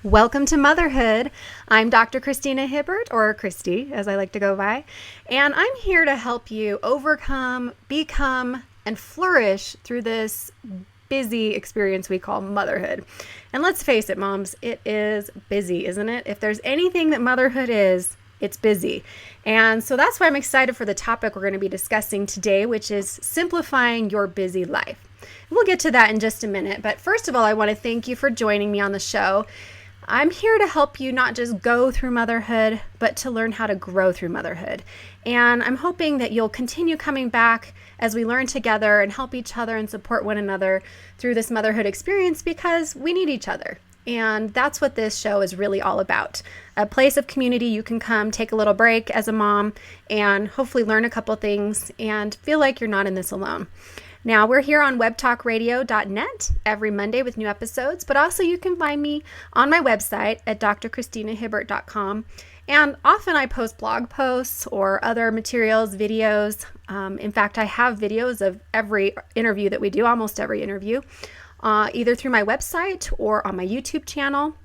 Welcome to Motherhood. I'm Dr. Christina Hibbert, or Christy, as I like to go by, and I'm here to help you overcome, become, and flourish through this busy experience we call motherhood. And let's face it, moms, it is busy, isn't it? If there's anything that motherhood is, it's busy. And so that's why I'm excited for the topic we're going to be discussing today, which is simplifying your busy life. We'll get to that in just a minute, but first of all, I want to thank you for joining me on the show. I'm here to help you not just go through motherhood, but to learn how to grow through motherhood. And I'm hoping that you'll continue coming back as we learn together and help each other and support one another through this motherhood experience, because we need each other. And that's what this show is really all about. A place of community you can come, take a little break as a mom, and hopefully learn a couple things and feel like you're not in this alone. Now, we're here on WebTalkRadio.net every Monday with new episodes, but also you can find me on my website at drchristinahibbert.com. And often I post blog posts or other materials, videos. In fact, I have videos of every interview that we do, almost every interview, either through my website or on my YouTube channel.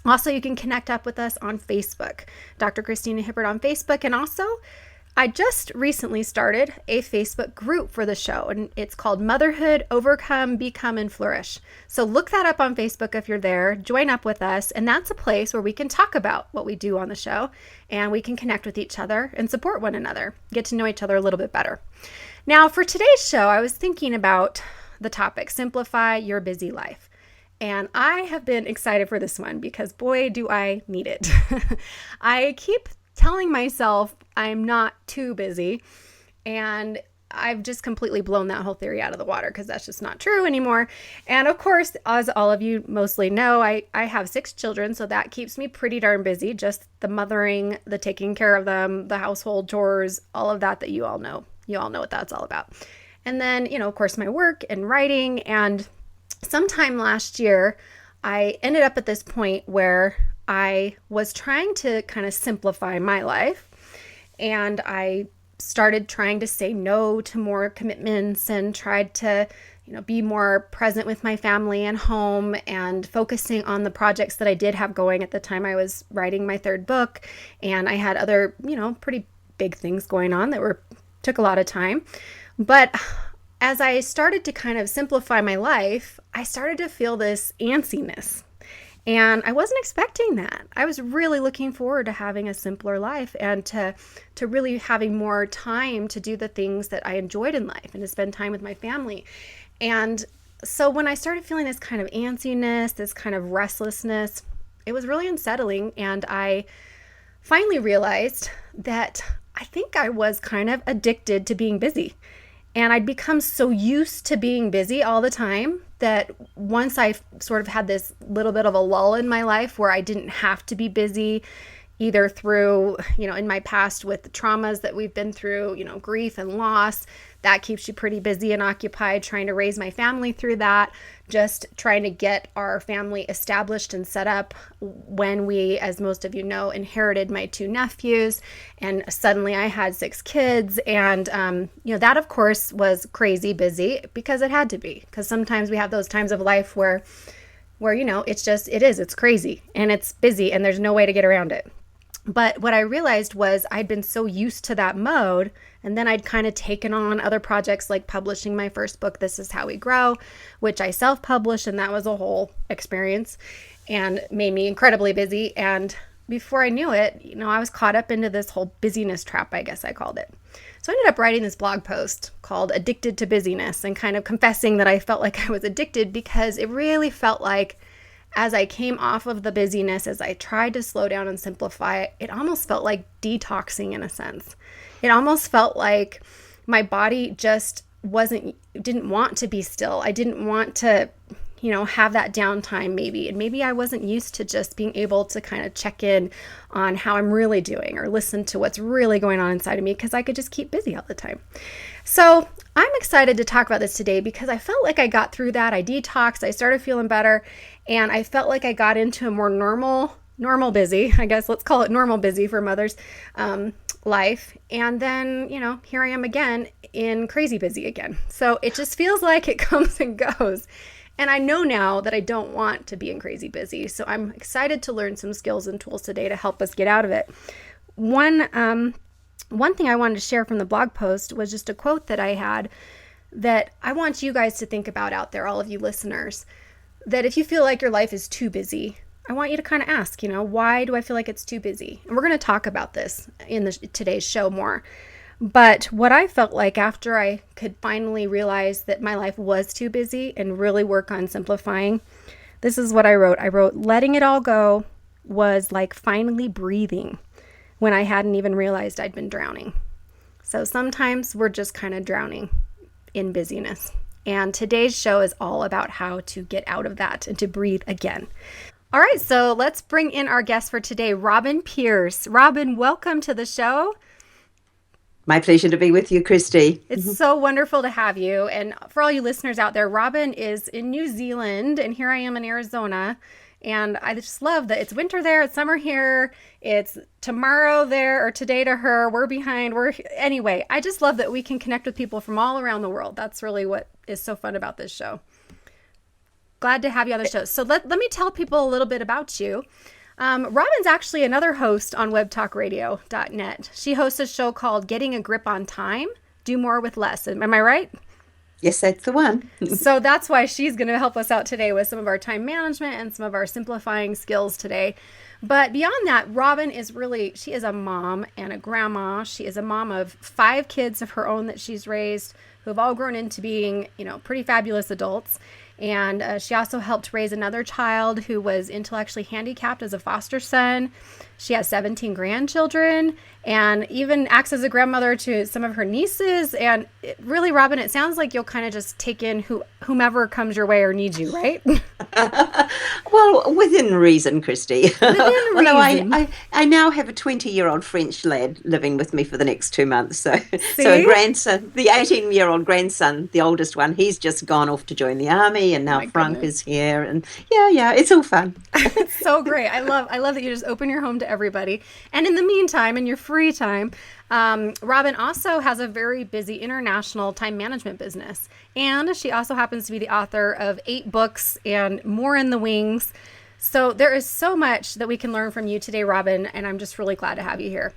Also, you can connect up with us on Facebook, Dr. Christina Hibbert on Facebook. And also, I just recently started a Facebook group for the show, and it's called Motherhood, Overcome, Become, and Flourish. So look that up on Facebook if you're there, join up with us, and that's a place where we can talk about what we do on the show, and we can connect with each other and support one another, get to know each other a little bit better. Now, for today's show, I was thinking about the topic, simplify your busy life. And I have been excited for this one because boy, do I need it. I keep telling myself I'm not too busy, and I've just completely blown that whole theory out of the water because that's just not true anymore. And of course, as all of you mostly know, I have 6 children, so that keeps me pretty darn busy. Just the mothering, the taking care of them, the household chores, all of that you all know. You all know what that's all about. And then, of course, my work and writing. And sometime last year, I ended up at this point where I was trying to kind of simplify my life, and I started trying to say no to more commitments and tried to, be more present with my family and home and focusing on the projects that I did have going at the time. I was writing my 3rd book, and I had other, pretty big things going on that took a lot of time. But as I started to kind of simplify my life, I started to feel this antsiness. And I wasn't expecting that. I was really looking forward to having a simpler life and to really having more time to do the things that I enjoyed in life and to spend time with my family. And so when I started feeling this kind of antsiness, this kind of restlessness, it was really unsettling. And I finally realized that I think I was kind of addicted to being busy. And I'd become so used to being busy all the time that once I sort of had this little bit of a lull in my life where I didn't have to be busy, either through, in my past with the traumas that we've been through, grief and loss, that keeps you pretty busy and occupied, trying to raise my family through that, just trying to get our family established and set up when we, as most of you know, inherited my 2 nephews, and suddenly I had 6 kids. And, that of course was crazy busy because it had to be, because sometimes we have those times of life where it's crazy and it's busy and there's no way to get around it. But what I realized was I'd been so used to that mode, and then I'd kind of taken on other projects like publishing my first book, This Is How We Grow, which I self-published, and that was a whole experience and made me incredibly busy. And before I knew it, I was caught up into this whole busyness trap, I guess I called it. So I ended up writing this blog post called Addicted to Busyness and kind of confessing that I felt like I was addicted because it really felt like as I came off of the busyness, as I tried to slow down and simplify, it almost felt like detoxing in a sense. It almost felt like my body just didn't want to be still. I didn't want to, have that downtime maybe. And maybe I wasn't used to just being able to kind of check in on how I'm really doing or listen to what's really going on inside of me because I could just keep busy all the time. So I'm excited to talk about this today because I felt like I got through that. I detoxed, I started feeling better, and I felt like I got into a more normal busy, I guess let's call it normal busy for mothers, life. And then, here I am again in crazy busy again. So it just feels like it comes and goes. And I know now that I don't want to be in crazy busy. So I'm excited to learn some skills and tools today to help us get out of it. One thing I wanted to share from the blog post was just a quote that I had that I want you guys to think about out there, all of you listeners, that if you feel like your life is too busy, I want you to kind of ask, why do I feel like it's too busy? And we're going to talk about this in today's show more. But what I felt like after I could finally realize that my life was too busy and really work on simplifying, this is what I wrote. I wrote, letting it all go was like finally breathing when I hadn't even realized I'd been drowning. So sometimes we're just kind of drowning in busyness. And today's show is all about how to get out of that and to breathe again. All right, so let's bring in our guest for today, Robyn Pearce. Robyn, welcome to the show. My pleasure to be with you, Christy. It's so wonderful to have you. And for all you listeners out there, Robyn is in New Zealand, and here I am in Arizona. And I just love that it's winter there, it's summer here, it's tomorrow there, or today to her, we're behind. Anyway, I just love that we can connect with people from all around the world. That's really what is so fun about this show. Glad to have you on the show. So let me tell people a little bit about you. Robyn's actually another host on WebTalkRadio.net. She hosts a show called Getting a Grip on Time, Do More with Less. Am I right? Yes, that's the one. So that's why she's going to help us out today with some of our time management and some of our simplifying skills today. But beyond that, Robyn she is a mom and a grandma. She is a mom of 5 kids of her own that she's raised, who have all grown into being, pretty fabulous adults. And she also helped raise another child who was intellectually handicapped as a foster son. She has 17 grandchildren and even acts as a grandmother to some of her nieces. And really, Robyn, it sounds like you'll kind of just take in whomever comes your way or needs you, right? Well, within reason, Christy. Within reason. No, I now have a 20-year-old French lad living with me for the next 2 months. So a grandson, the 18-year-old grandson, the oldest one, he's just gone off to join the army, and now Frank is here. And yeah, it's all fun. It's so great. I love that you just open your home to everybody. And in the meantime, in your free time, Robyn also has a very busy international time management business. And she also happens to be the author of 8 books and more in the wings. So there is so much that we can learn from you today, Robyn, and I'm just really glad to have you here.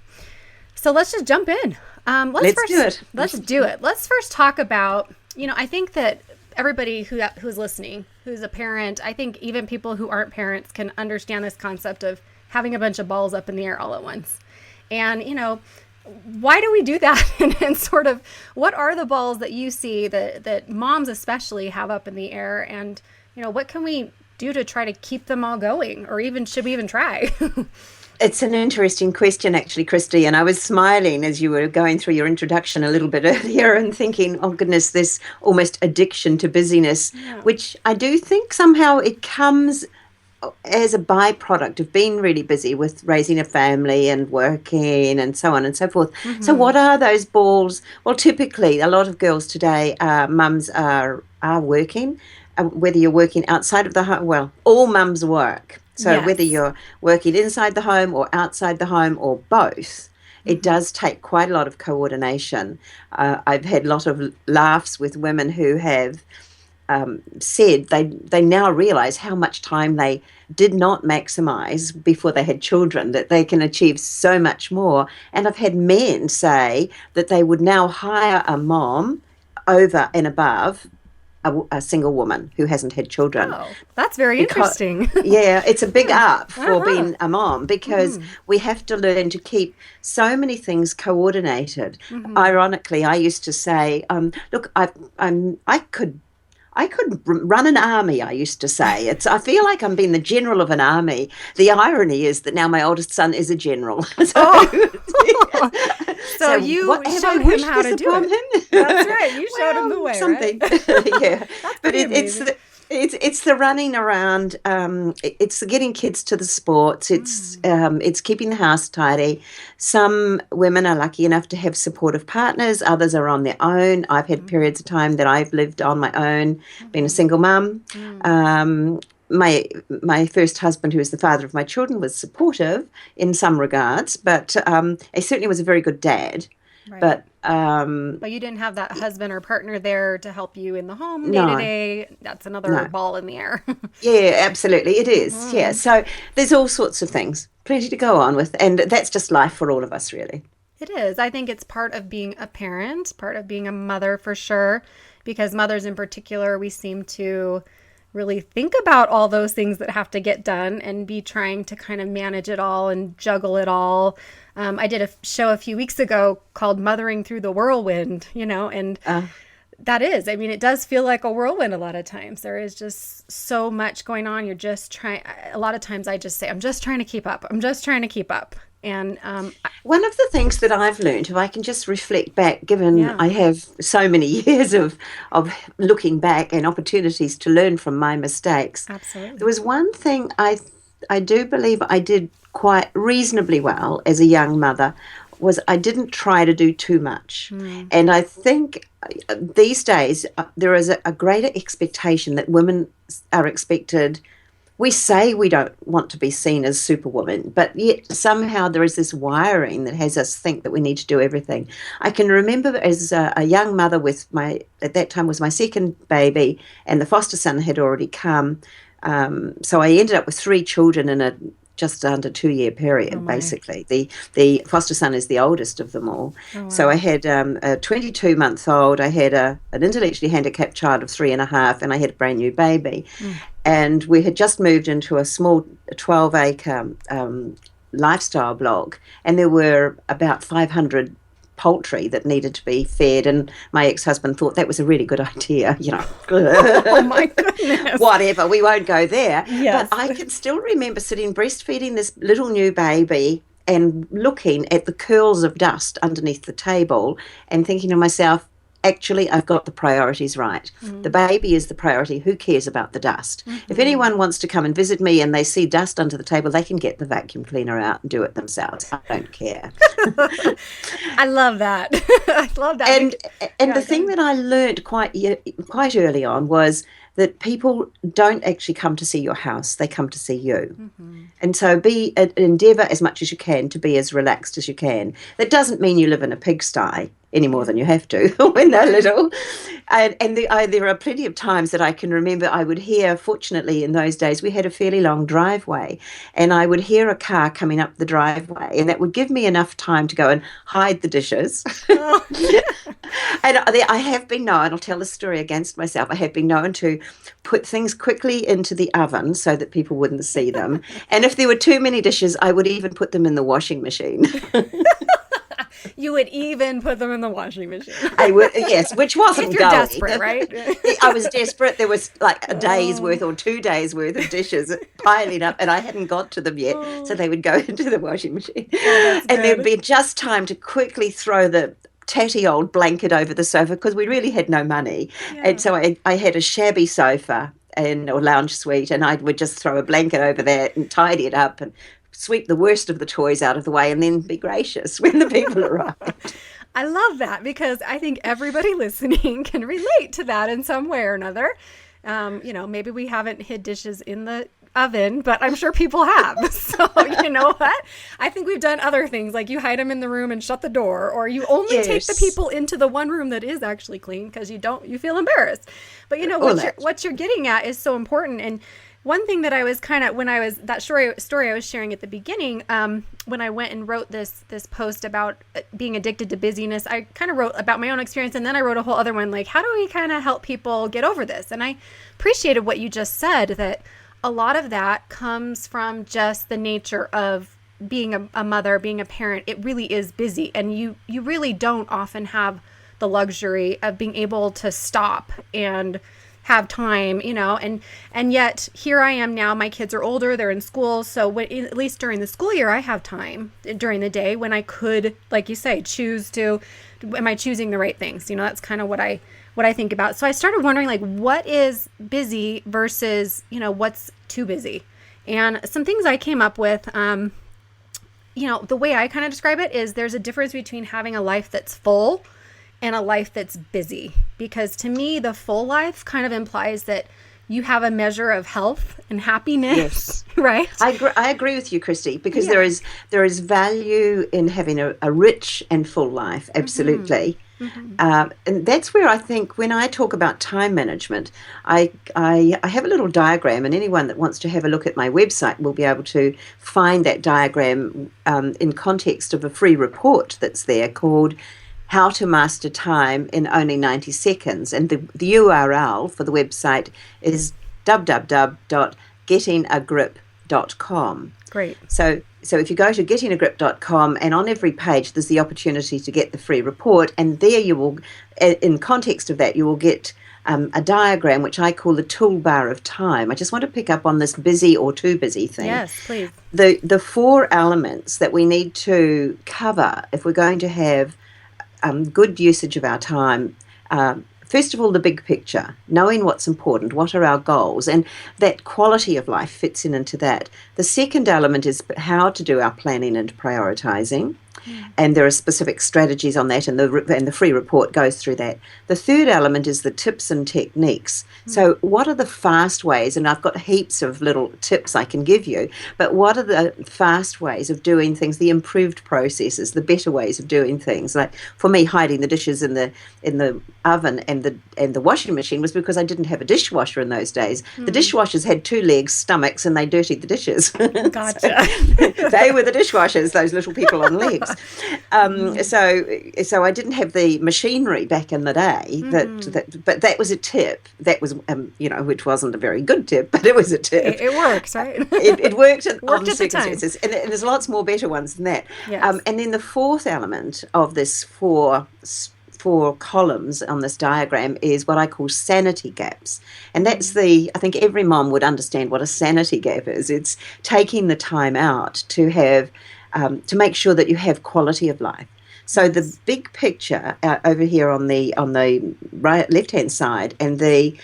So let's just jump in. Let's do it. Let's do it. Let's first talk about, I think that everybody who's listening, who's a parent, I think even people who aren't parents can understand this concept of having a bunch of balls up in the air all at once. And, why do we do that? and sort of what are the balls that you see that moms especially have up in the air? And, what can we do to try to keep them all going? Or even should we even try? It's an interesting question, actually, Christy, and I was smiling as you were going through your introduction a little bit earlier and thinking, oh, goodness, this almost addiction to busyness, which I do think somehow it comes as a byproduct of being really busy with raising a family and working and so on and so forth. Mm-hmm. So what are those balls? Well, typically, a lot of girls today, mums are working, whether you're working outside of the home. Well, all mums work. So whether you're working inside the home or outside the home or both, it does take quite a lot of coordination. I've had a lot of laughs with women who have said they now realize how much time they did not maximize before they had children, that they can achieve so much more. And I've had men say that they would now hire a mom over and above a single woman who hasn't had children. Oh, that's very interesting. Yeah, it's a big up for being a mom because we have to learn to keep so many things coordinated. Mm-hmm. Ironically, I used to say, look, I could run an army, I used to say. I feel like I'm being the general of an army. The irony is that now my oldest son is a general. So you showed him how to do it. That's right. You showed him the way, something. Right? Yeah. But it's the running around. It's the getting kids to the sports. It's keeping the house tidy. Some women are lucky enough to have supportive partners. Others are on their own. I've had periods of time that I've lived on my own, being a single mum. My first husband, who was the father of my children, was supportive in some regards, but he certainly was a very good dad. Right. But But you didn't have that husband or partner there to help you in the home day to no, day. That's another no. ball in the air. Yeah, absolutely. It is. Yeah. Hmm. So there's all sorts of things, plenty to go on with. And that's just life for all of us, really. It is. I think it's part of being a parent, part of being a mother for sure, because mothers in particular, we seem to really think about all those things that have to get done and be trying to kind of manage it all and juggle it all. I did a show a few weeks ago called Mothering Through the Whirlwind, and Uh, that is, I mean, it does feel like a whirlwind a lot of times. There is just so much going on. You're just trying, a lot of times I just say, I'm just trying to keep up. I'm just trying to keep up. And One of the things that I've learned, if I can just reflect back, given yeah, I have so many years of looking back and opportunities to learn from my mistakes, there absolutely. was one thing I do believe I did quite reasonably well as a young mother was I didn't try to do too much. Mm, And I think these days there is a greater expectation that women are expected. We say we don't want to be seen as superwoman, but yet somehow there is this wiring that has us think that we need to do everything. I can remember as a young mother with at that time was my second baby, and the foster son had already come. So I ended up with three children in a just under 2 year oh period, my. basically. The foster son is the oldest of them all. Oh So I wow. had a 22-month-old, I had an intellectually handicapped child of 3.5, and I had a brand new baby. Mm, And we had just moved into a small 12-acre lifestyle block, and there were about 500 poultry that needed to be fed, and my ex-husband thought that was a really good idea, oh my goodness. whatever, we won't go there. But Yes. I can still remember sitting breastfeeding this little new baby and looking at the curls of dust underneath the table and thinking to myself, actually, I've got the priorities right. The Mm, baby is the priority. Who cares about the dust? If hmm. anyone wants to come and visit me and they see dust under the table, they can get the vacuum cleaner out and do it themselves. I don't care. I love that. I love that. and and Yeah, the go thing ahead. that I learned quite early on was that people don't actually come to see your house; they come to see you. Hmm. And so endeavour as much as you can to be as relaxed as you can. That doesn't mean you live in a pigsty any more Yeah. than you have to when they're Right. little. There are plenty of times that I can remember I would hear, fortunately in those days, we had a fairly long driveway, and I would hear a car coming up the driveway, and that would give me enough time to go and hide the dishes. Oh, And I have been known, I'll tell the story against myself, I have been known to put things quickly into the oven so that people wouldn't see them. And if there were too many dishes, I would even put them in the washing machine. you would even put them in the washing machine. I would, yes, which If wasn't you're going. desperate, right? I was desperate. There was like a day's Oh, worth or 2 days worth of dishes piling up, and I hadn't got to them yet. So oh, they would go into the washing machine. oh, that's And there'd good. be just time to quickly throw the tatty old blanket over the sofa because we really had no money. And Yeah. so I had a shabby sofa and or lounge suite, and I would just throw a blanket over that and tidy it up and sweep the worst of the toys out of the way and then be gracious when the people arrived. I love that because I think everybody listening can relate to that in some way or another. Maybe we haven't hid dishes in the oven, but I'm sure people have. So, you know what? I think we've done other things like you hide them in the room and shut the door, or you only take the Yes. people into the one room that is actually clean because you feel embarrassed. But All what you're that. what you're getting at is so important. And one thing that I was kind of when I was that story I was sharing at the beginning, when I went and wrote this post about being addicted to busyness, I kind of wrote about my own experience, and then I wrote a whole other one like, how do we kind of help people get over this? And I appreciated what you just said, that a lot of that comes from just the nature of being a mother, being a parent. It really is busy, and you really don't often have the luxury of being able to stop and have time, and yet here I am now. My kids are older, they're in school, so at least during the school year I have time during the day when I could, like you say, choose to, am I choosing the right things? That's kind of what I think about. So I started wondering, like, what is busy versus what's too busy, and some things I came up with. The way I kind of describe it is there's a difference between having a life that's full and a life that's busy. Because to me, the full life kind of implies that you have a measure of health and happiness, Yes. right? I agree with you, Christy, because there is value in having a rich and full life, absolutely. And that's where I think when I talk about time management, I have a little diagram, and anyone that wants to have a look at my website will be able to find that diagram in context of a free report that's there called How to Master Time in Only 90 Seconds. And the URL for the website is www.gettingagrip.com. Great. So if you go to gettingagrip.com, and on every page there's the opportunity to get the free report, and there you will, in context of that, you will get a diagram which I call the toolbar of time. I just want to pick up on this busy or too busy thing. Yes, please. The four elements that we need to cover if we're going to have good usage of our time. First of all, the big picture, knowing what's important, what are our goals, and that quality of life fits into that. The second element is how to do our planning and prioritizing, and there are specific strategies on that, and the free report goes through that. The third element is the tips and techniques. So what are the fast ways, and I've got heaps of little tips I can give you, but what are the fast ways of doing things, the improved processes, the better ways of doing things? Like for me, hiding the dishes in the oven and the washing machine was because I didn't have a dishwasher in those days. The dishwashers had two legs, stomachs, and they dirtied the dishes. Gotcha. They were the dishwashers, those little people on legs. So I didn't have the machinery back in the day, but that was a tip. That was, which wasn't a very good tip, but it was a tip. It works, right? It worked Worked on at the time. circumstances, and there's lots more better ones than that. Yes. And then the fourth element of this four columns on this diagram is what I call sanity gaps. And that's I think every mom would understand what a sanity gap is. It's taking the time out to have, to make sure that you have quality of life. So the big picture over here on the right left-hand side, and the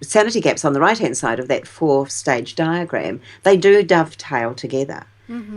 sanity gaps on the right-hand side of that four-stage diagram, they do dovetail together.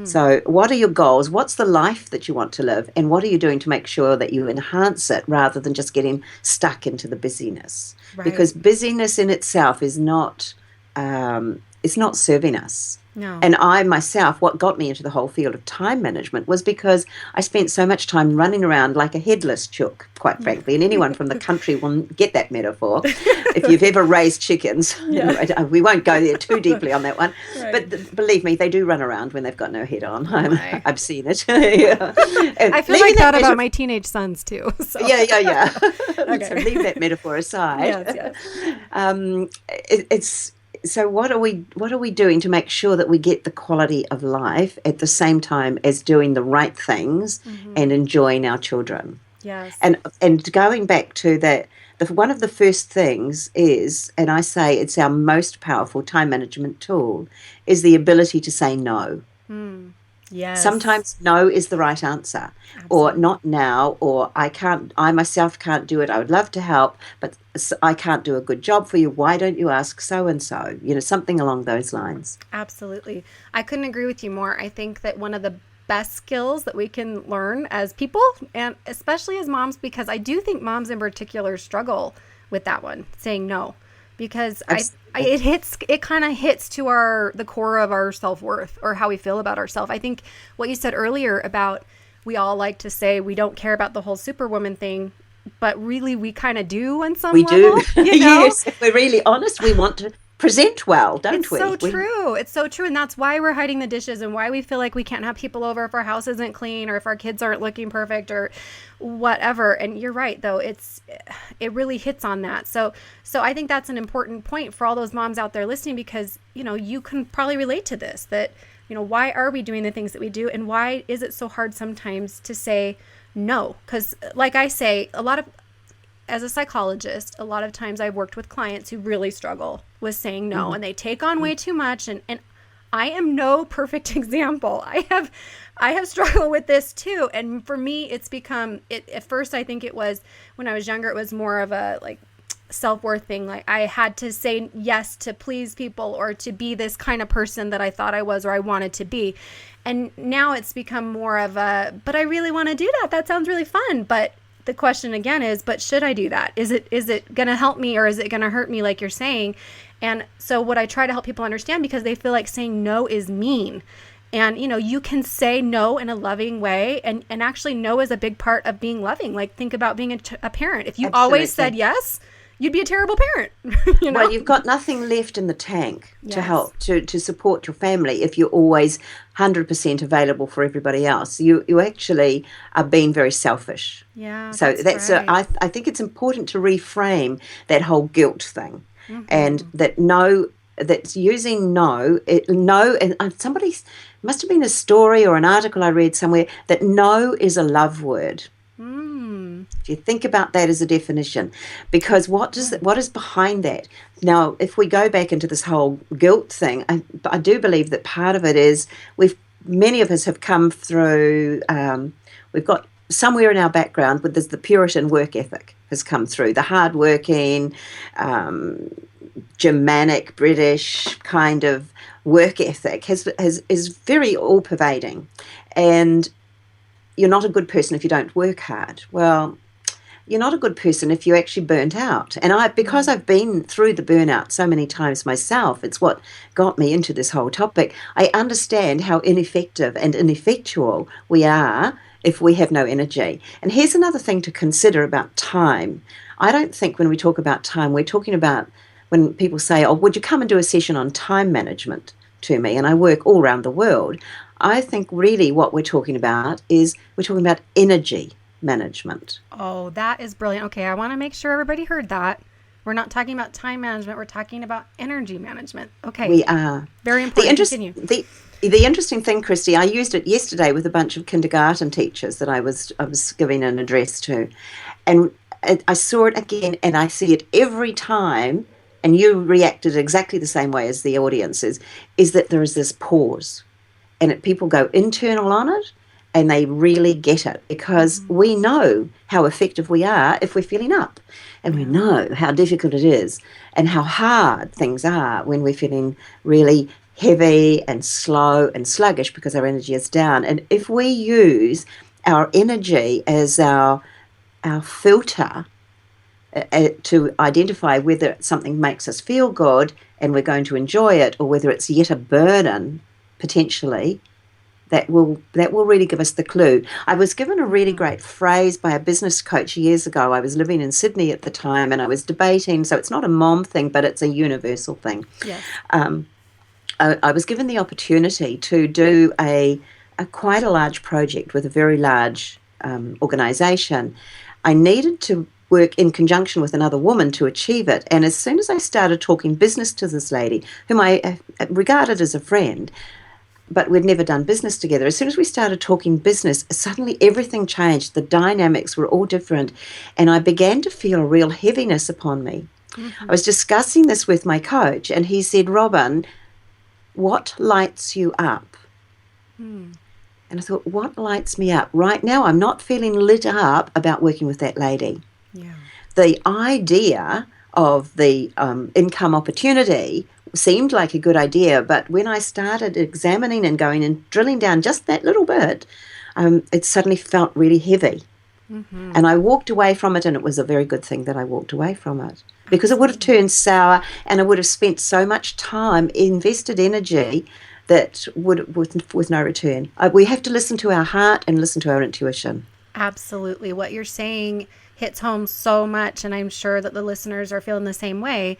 So what are your goals? What's the life that you want to live? And what are you doing to make sure that you enhance it rather than just getting stuck into the busyness? Right. Because busyness in itself is not, it's not serving us. No. And I myself, what got me into the whole field of time management was because I spent so much time running around like a headless chook, quite frankly. And anyone from the country will get that metaphor. If you've ever raised chickens, we won't go there too deeply on that one. Right. But believe me, they do run around when they've got no head on. Right. I've seen it. Yeah. I feel like that about my teenage sons too. So. Yeah. Okay. So leave that metaphor aside. Yes. So what are we doing to make sure that we get the quality of life at the same time as doing the right things and enjoying our children? Yes. And going back to that, one of the first things is, and I say it's our most powerful time management tool, is the ability to say no. Yes. Sometimes no is the right answer. Absolutely. Or not now, or I myself can't do it. I would love to help, but I can't do a good job for you. Why don't you ask so-and-so? Something along those lines. Absolutely. I couldn't agree with you more. I think that one of the best skills that we can learn as people, and especially as moms, because I do think moms in particular struggle with that one, saying no. Because it kind of hits to the core of our self-worth or how we feel about ourselves. I think what you said earlier about we all like to say we don't care about the whole superwoman thing, but really we kind of do on some level. We do. Yes, if we're really honest, we want to present well, don't we? It's so true. It's so true. And that's why we're hiding the dishes and why we feel like we can't have people over if our house isn't clean or if our kids aren't looking perfect or whatever. And you're right, though. It really hits on that. So I think that's an important point for all those moms out there listening, because, you can probably relate to this, that, why are we doing the things that we do? And why is it so hard sometimes to say no? Because like I say, as a psychologist, a lot of times I've worked with clients who really struggle with saying no, and they take on way too much. And I am no perfect example. I have struggled with this too. And for me, it's become, at first, I think it was, when I was younger, it was more of a self-worth thing. Like I had to say yes to please people or to be this kind of person that I thought I was or I wanted to be. And now it's become more of but I really want to do that. That sounds really fun. But the question again is, but should I do that? Is it going to help me, or is it going to hurt me, like you're saying? And so what I try to help people understand, because they feel like saying no is mean. And, you can say no in a loving way. And actually, no is a big part of being loving. Like, think about being a parent. If you always said yes, you'd be a terrible parent. Well, you've got nothing left in the tank to Yes. help, to support your family if you're always 100% available for everybody else. You actually are being very selfish. Yeah. So that's right. I think it's important to reframe that whole guilt thing, and that no, that's using no, and somebody must have been a story or an article I read somewhere that no is a love word. If you think about that as a definition, because what is behind that? Now, if we go back into this whole guilt thing, I do believe that part of it is many of us have come through. We've got somewhere in our background, but there's the Puritan work ethic has come through, the hardworking, Germanic, British kind of work ethic is very all pervading, and you're not a good person if you don't work hard. Well, you're not a good person if you're actually burnt out. And because I've been through the burnout so many times myself, it's what got me into this whole topic. I understand how ineffective and ineffectual we are if we have no energy. And here's another thing to consider about time. I don't think when we talk about time, we're talking about when people say, oh, would you come and do a session on time management to me? And I work all around the world. I think really what we're talking about is we're talking about energy management. Oh, that is brilliant. Okay, I want to make sure everybody heard that. We're not talking about time management. We're talking about energy management. Okay. We are. Very important. Continue. The interesting thing, Christy, I used it yesterday with a bunch of kindergarten teachers that I was giving an address to. And I saw it again, and I see it every time, and you reacted exactly the same way as the audiences, is that there is this pause. And people go internal on it, and they really get it, because we know how effective we are if we're feeling up, and we know how difficult it is and how hard things are when we're feeling really heavy and slow and sluggish because our energy is down. And if we use our energy as our filter to identify whether something makes us feel good and we're going to enjoy it, or whether it's yet a burden potentially, that will really give us the clue. I was given a really great phrase by a business coach years ago. I was living in Sydney at the time, and I was debating, so it's not a mom thing, but it's a universal thing. Yes. I was given the opportunity to do a quite a large project with a very large organisation. I needed to work in conjunction with another woman to achieve it, and as soon as I started talking business to this lady, whom I regarded as a friend, but we'd never done business together. As soon as we started talking business, suddenly everything changed. The dynamics were all different, and I began to feel a real heaviness upon me. I was discussing this with my coach, and he said, Robyn, what lights you up? And I thought, what lights me up? Right now, I'm not feeling lit up about working with that lady. Yeah. The idea of the income opportunity seemed like a good idea, but when I started examining and going and drilling down just that little bit, it suddenly felt really heavy. And I walked away from it, and it was a very good thing that I walked away from it, because it would have turned sour, and I would have spent so much time, invested energy, that would with no return. We have to listen to our heart and listen to our intuition. Absolutely. What you're saying hits home so much, and I'm sure that the listeners are feeling the same way,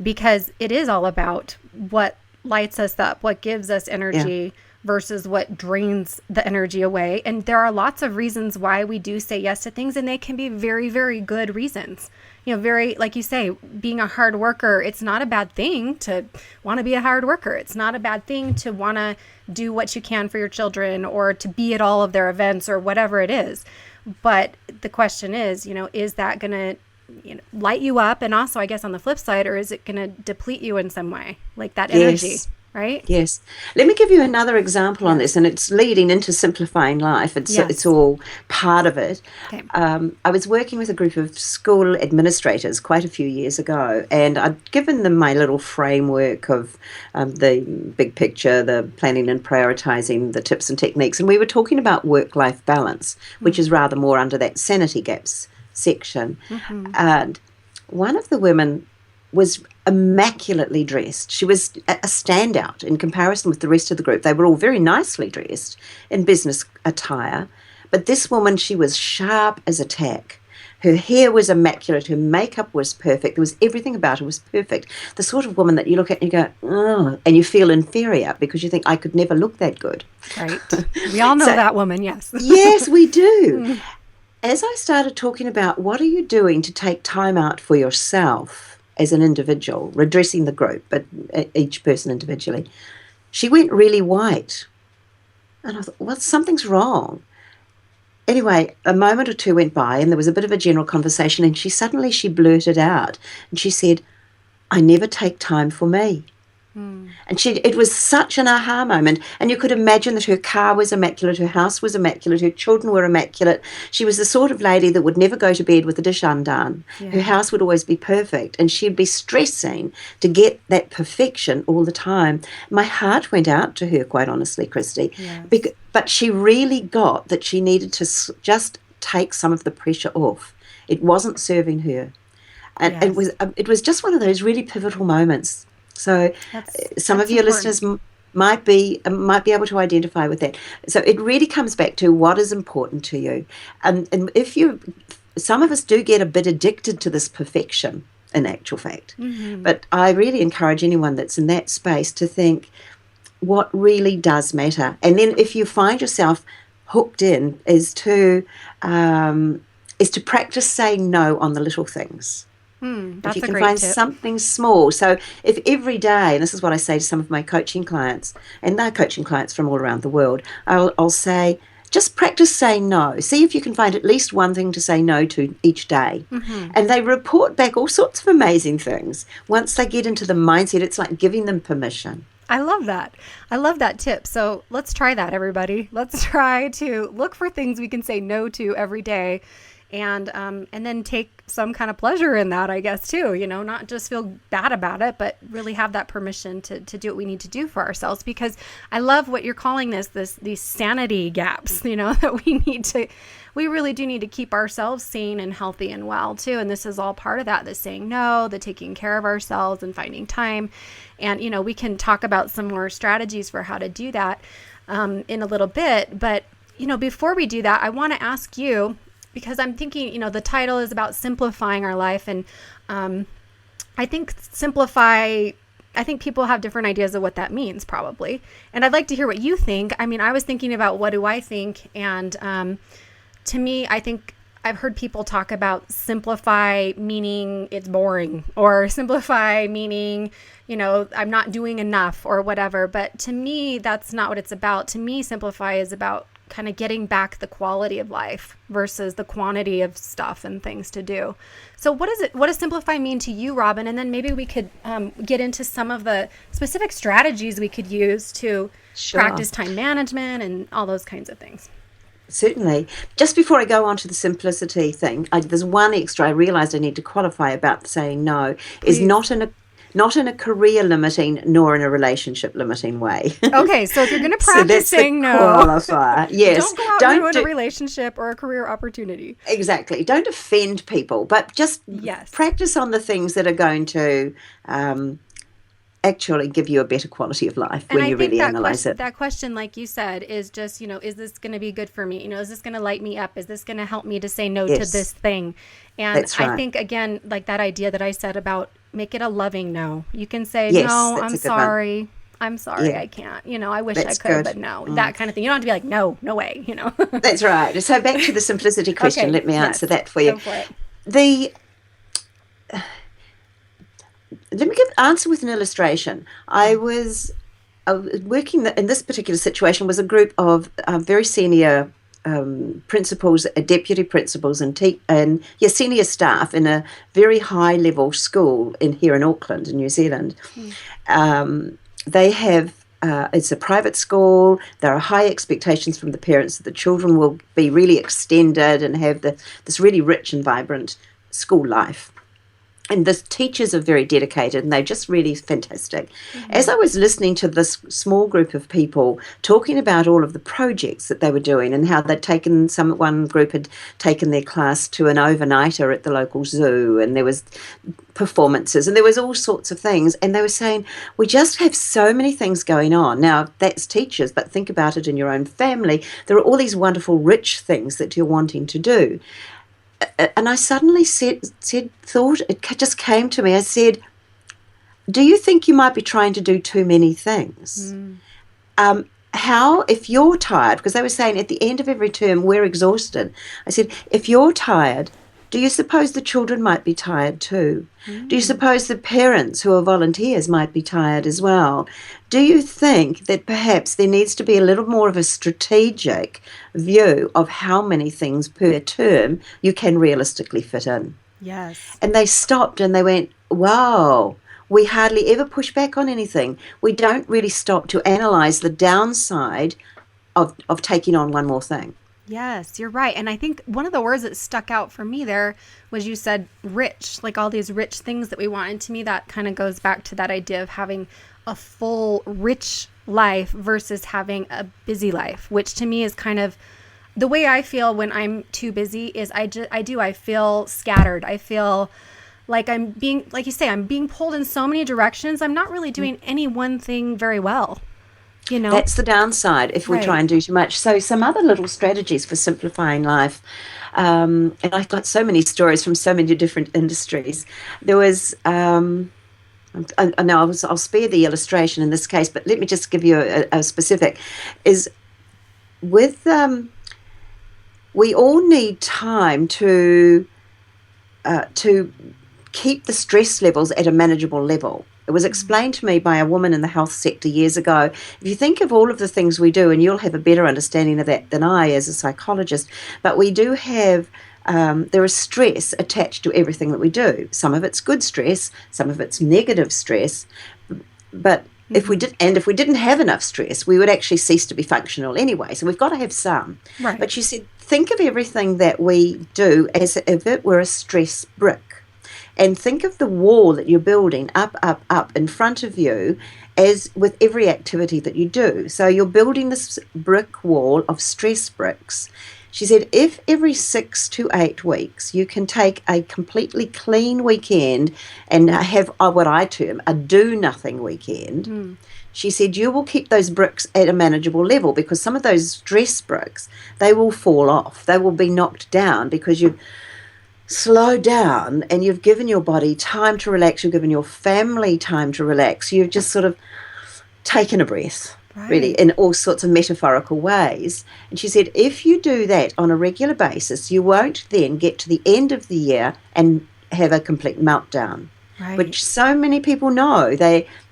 because it is all about what lights us up, what gives us energy versus what drains the energy away. And there are lots of reasons why we do say yes to things, and they can be very, very good reasons. Very, like you say, being a hard worker, it's not a bad thing to want to be a hard worker. It's not a bad thing to want to do what you can for your children, or to be at all of their events, or whatever it is. But the question is, is that going to light you up? And also, I guess on the flip side, or is it going to deplete you in some way, like that energy? right? Yes. Let me give you another example on Yes. this, and it's leading into simplifying life. It's Yes. it's all part of it. Okay. I was working with a group of school administrators quite a few years ago, and I'd given them my little framework of the big picture, the planning and prioritizing, the tips and techniques, and we were talking about work-life balance, which is rather more under that sanity gaps section. And one of the women was immaculately dressed. She was a standout in comparison with the rest of the group. They were all very nicely dressed in business attire, but this woman, she was sharp as a tack. Her hair was immaculate. Her makeup was perfect. There was everything about her was perfect. The sort of woman that you look at and you go, oh, and you feel inferior because you think, I could never look that good. Right. We all know that woman, yes. Yes, we do. As I started talking about what are you doing to take time out for yourself, as an individual, addressing the group, but each person individually, she went really white. And I thought, well, something's wrong. Anyway, a moment or two went by and there was a bit of a general conversation and she blurted out and she said, I never take time for me. And it was such an aha moment. And you could imagine that her car was immaculate, her house was immaculate, her children were immaculate. She was the sort of lady that would never go to bed with the dish undone. Yeah. Her house would always be perfect. And she'd be stressing to get that perfection all the time. My heart went out to her, quite honestly, Christy. Yes. But she really got that she needed to just take some of the pressure off. It wasn't serving her. And it was just one of those really pivotal moments. So some of your listeners might be able to identify with that. So it really comes back to what is important to you. And some of us do get a bit addicted to this perfection in actual fact. But I really encourage anyone that's in that space to think what really does matter. And then if you find yourself hooked in is to practice saying no on the little things. If you can find something small. So if every day, and this is what I say to some of my coaching clients, and they're coaching clients from all around the world, I'll say, just practice saying no. See if you can find at least one thing to say no to each day. And they report back all sorts of amazing things. Once they get into the mindset, it's like giving them permission. I love that. I love that tip. So let's try that, everybody. Let's try to look for things we can say no to every day. And then take some kind of pleasure in that, I guess, too, not just feel bad about it, but really have that permission to do what we need to do for ourselves. Because I love what you're calling these sanity gaps, that we really do need to keep ourselves sane and healthy and well too. And this is all part of that, the saying no, the taking care of ourselves and finding time. And, we can talk about some more strategies for how to do that in a little bit. But, before we do that, I want to ask you, because I'm thinking, the title is about simplifying our life. And I think people have different ideas of what that means, probably. And I'd like to hear what you think. I mean, I was thinking about what do I think? And to me, I think I've heard people talk about simplify meaning it's boring, or simplify meaning, I'm not doing enough or whatever. But to me, that's not what it's about. To me, simplify is about kind of getting back the quality of life versus the quantity of stuff and things to do. So what does simplify mean to you, Robyn? And then maybe we could get into some of the specific strategies we could use to practice time management and all those kinds of things. Certainly. Just before I go on to the simplicity thing, there's one extra I realized I need to qualify about saying no. Please. Is not in a career limiting nor in a relationship limiting way. Okay, so if you're going to practice saying no, qualifier. Yes, don't go out and ruin a relationship or a career opportunity. Exactly. Don't offend people, but just practice on the things that are going to actually give you a better quality of life when you really analyze it. That question, like you said, is just, is this going to be good for me? Is this going to light me up? Is this going to help me to say no to this thing? And that's right. I think, again, like that idea that I said about make it a loving no. You can say, no, I'm sorry. I'm sorry, I can't. I wish I could, but no, that kind of thing. You don't have to be like, no way, That's right. So back to the simplicity question. Okay, let me answer that for you. Go for it. Let me answer with an illustration. I was working in this particular situation was a group of very senior principals, deputy principals, and senior staff in a very high level school here in Auckland, in New Zealand. they have, it's a private school. There are high expectations from the parents that the children will be really extended and have this really rich and vibrant school life. And the teachers are very dedicated and they're just really fantastic. Mm-hmm. As I was listening to this small group of people talking about all of the projects that they were doing and how they'd taken, one group had taken their class to an overnighter at the local zoo, and there was performances and there was all sorts of things, and they were saying, we just have so many things going on. Now, that's teachers, but think about it in your own family. There are all these wonderful, rich things that you're wanting to do. And I suddenly thought, it just came to me. I said, do you think you might be trying to do too many things? How, if you're tired, because they were saying at the end of every term, we're exhausted. I said, if you're tired, do you suppose the children might be tired too? Do you suppose the parents who are volunteers might be tired as well? Do you think that perhaps there needs to be a little more of a strategic view of how many things per term you can realistically fit in? Yes. And they stopped and they went, wow, we hardly ever push back on anything. We don't really stop to analyze the downside of taking on one more thing. Yes, you're right. And I think one of the words that stuck out for me there was you said rich, like all these rich things that we want. And to me, that kind of goes back to that idea of having a full, rich life versus having a busy life, which to me is kind of the way I feel when I'm too busy. Is I feel scattered. I feel like I'm being, like you say, I'm being pulled in so many directions. I'm not really doing any one thing very well. You know, that's the downside if we try and do too much. So some other little strategies for simplifying life, and I've got so many stories from so many different industries. There was, I know I'll spare the illustration in this case, but let me just give you a specific. Is with we all need time to keep the stress levels at a manageable level. It was explained to me by a woman in the health sector years ago. If you think of all of the things we do, and you'll have a better understanding of that than I as a psychologist, but we do have, there is stress attached to everything that we do. Some of it's good stress, some of it's negative stress, but if we didn't have enough stress, we would actually cease to be functional anyway. So we've got to have some. Right. But she said, think of everything that we do as if it were a stress brick. And think of the wall that you're building up, up, up in front of you as with every activity that you do. So you're building this brick wall of stress bricks. She said, if every 6 to 8 weeks you can take a completely clean weekend and have what I term a do-nothing weekend, she said, you will keep those bricks at a manageable level, because some of those stress bricks, they will fall off. They will be knocked down because you've slow down and you've given your body time to relax, you've given your family time to relax, you've just sort of taken a breath, really, in all sorts of metaphorical ways. And she said, if you do that on a regular basis, you won't then get to the end of the year and have a complete meltdown, which so many people know.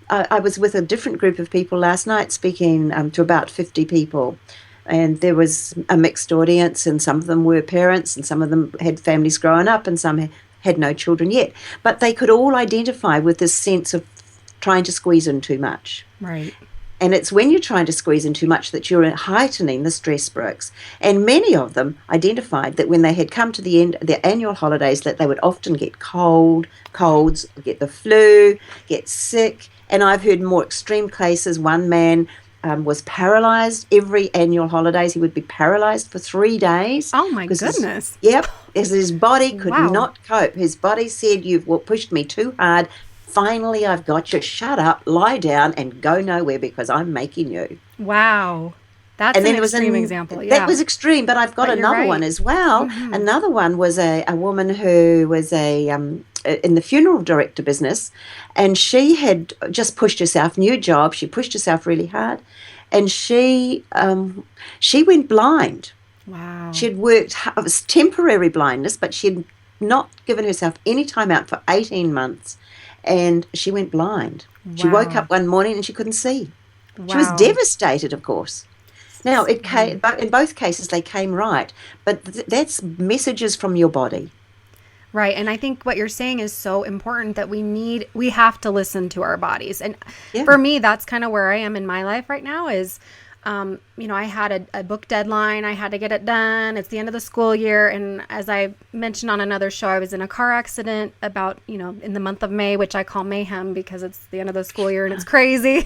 I was with a different group of people last night speaking to about 50 people. And there was a mixed audience, and some of them were parents, and some of them had families growing up, and some had no children yet. But they could all identify with this sense of trying to squeeze in too much. Right. And it's when you're trying to squeeze in too much that you're heightening the stress bricks. And many of them identified that when they had come to the end of their annual holidays, that they would often get colds, get the flu, get sick. And I've heard more extreme cases. One man was paralyzed every annual holidays. He would be paralyzed for 3 days. Oh my goodness. His body could not cope. His body said, you've pushed me too hard. Finally, I've got you. Shut up, lie down, and go nowhere because I'm making you. Wow. That's an extreme example. Yeah. That was extreme, but I've got another one as well. Mm-hmm. Another one was a woman who was in the funeral director business, and she had just pushed herself, new job, she pushed herself really hard, and she went blind. Wow. She had worked, it was temporary blindness, but she had not given herself any time out for 18 months, and she went blind. Wow. She woke up one morning and she couldn't see. Wow. She was devastated, of course. Now, it came, in both cases, they came right, but that's messages from your body. Right. And I think what you're saying is so important that we have to listen to our bodies. And for me, that's kind of where I am in my life right now is, I had a book deadline. I had to get it done. It's the end of the school year. And as I mentioned on another show, I was in a car accident about, in the month of May, which I call mayhem because it's the end of the school year and it's crazy.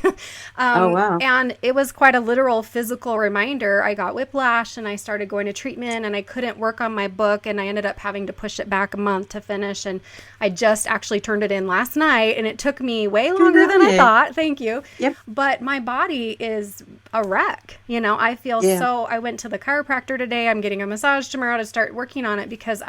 Oh, wow. And it was quite a literal physical reminder. I got whiplash and I started going to treatment and I couldn't work on my book and I ended up having to push it back a month to finish. And I just actually turned it in last night and it took me way longer than I thought. Thank you. Yep. But my body is a wreck. I feel so, I went to the chiropractor today. I'm getting a massage tomorrow to start working on it because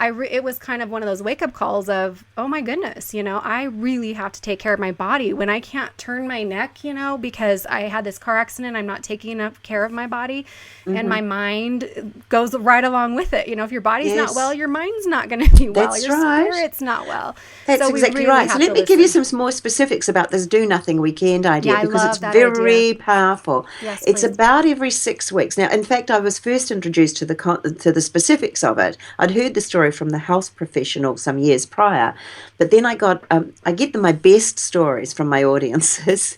it was kind of one of those wake up calls of, oh my goodness, I really have to take care of my body when I can't turn my neck, because I had this car accident. I'm not taking enough care of my body and my mind goes right along with it. If your body's not well, your mind's not going to be well. That's your right. spirit's not well. That's so exactly right. So let me give you some more specifics about this do nothing weekend idea because it's very powerful. Yes, it's please. about every 6 weeks. Now, in fact, I was first introduced to the specifics of it. I'd heard the story from the health professional some years prior, but then I get my best stories from my audiences.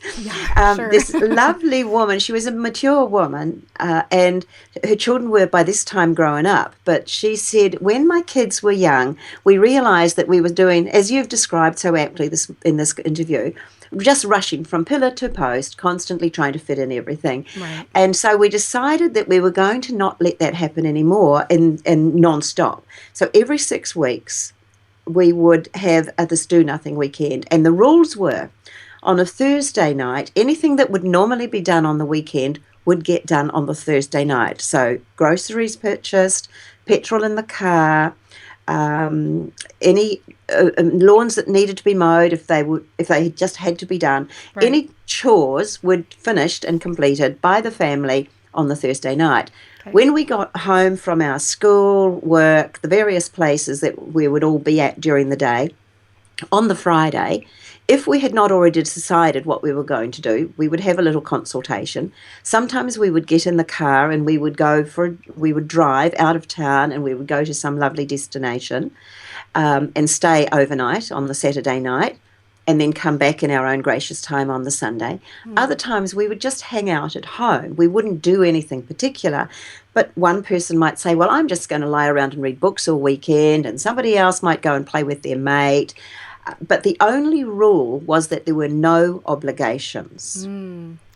Sure. This lovely woman, she was a mature woman, and her children were by this time growing up, but she said, when my kids were young, we realized that we were doing, as you've described so aptly in this interview, just rushing from pillar to post, constantly trying to fit in everything. Right. And so we decided that we were going to not let that happen anymore and non-stop. So every 6 weeks, we would have this do nothing weekend. And the rules were, on a Thursday night, anything that would normally be done on the weekend would get done on the Thursday night. So groceries purchased, petrol in the car, any lawns that needed to be mowed if they just had to be done. Right. Any chores were finished and completed by the family on the Thursday night. Okay. When we got home from our school, work, the various places that we would all be at during the day, on the Friday, if we had not already decided what we were going to do, we would have a little consultation. Sometimes we would get in the car and we would drive out of town and we would go to some lovely destination and stay overnight on the Saturday night and then come back in our own gracious time on the Sunday. Other times we would just hang out at home. We wouldn't do anything particular. But one person might say, well, I'm just going to lie around and read books all weekend, and somebody else might go and play with their mate. But the only rule was that there were no obligations.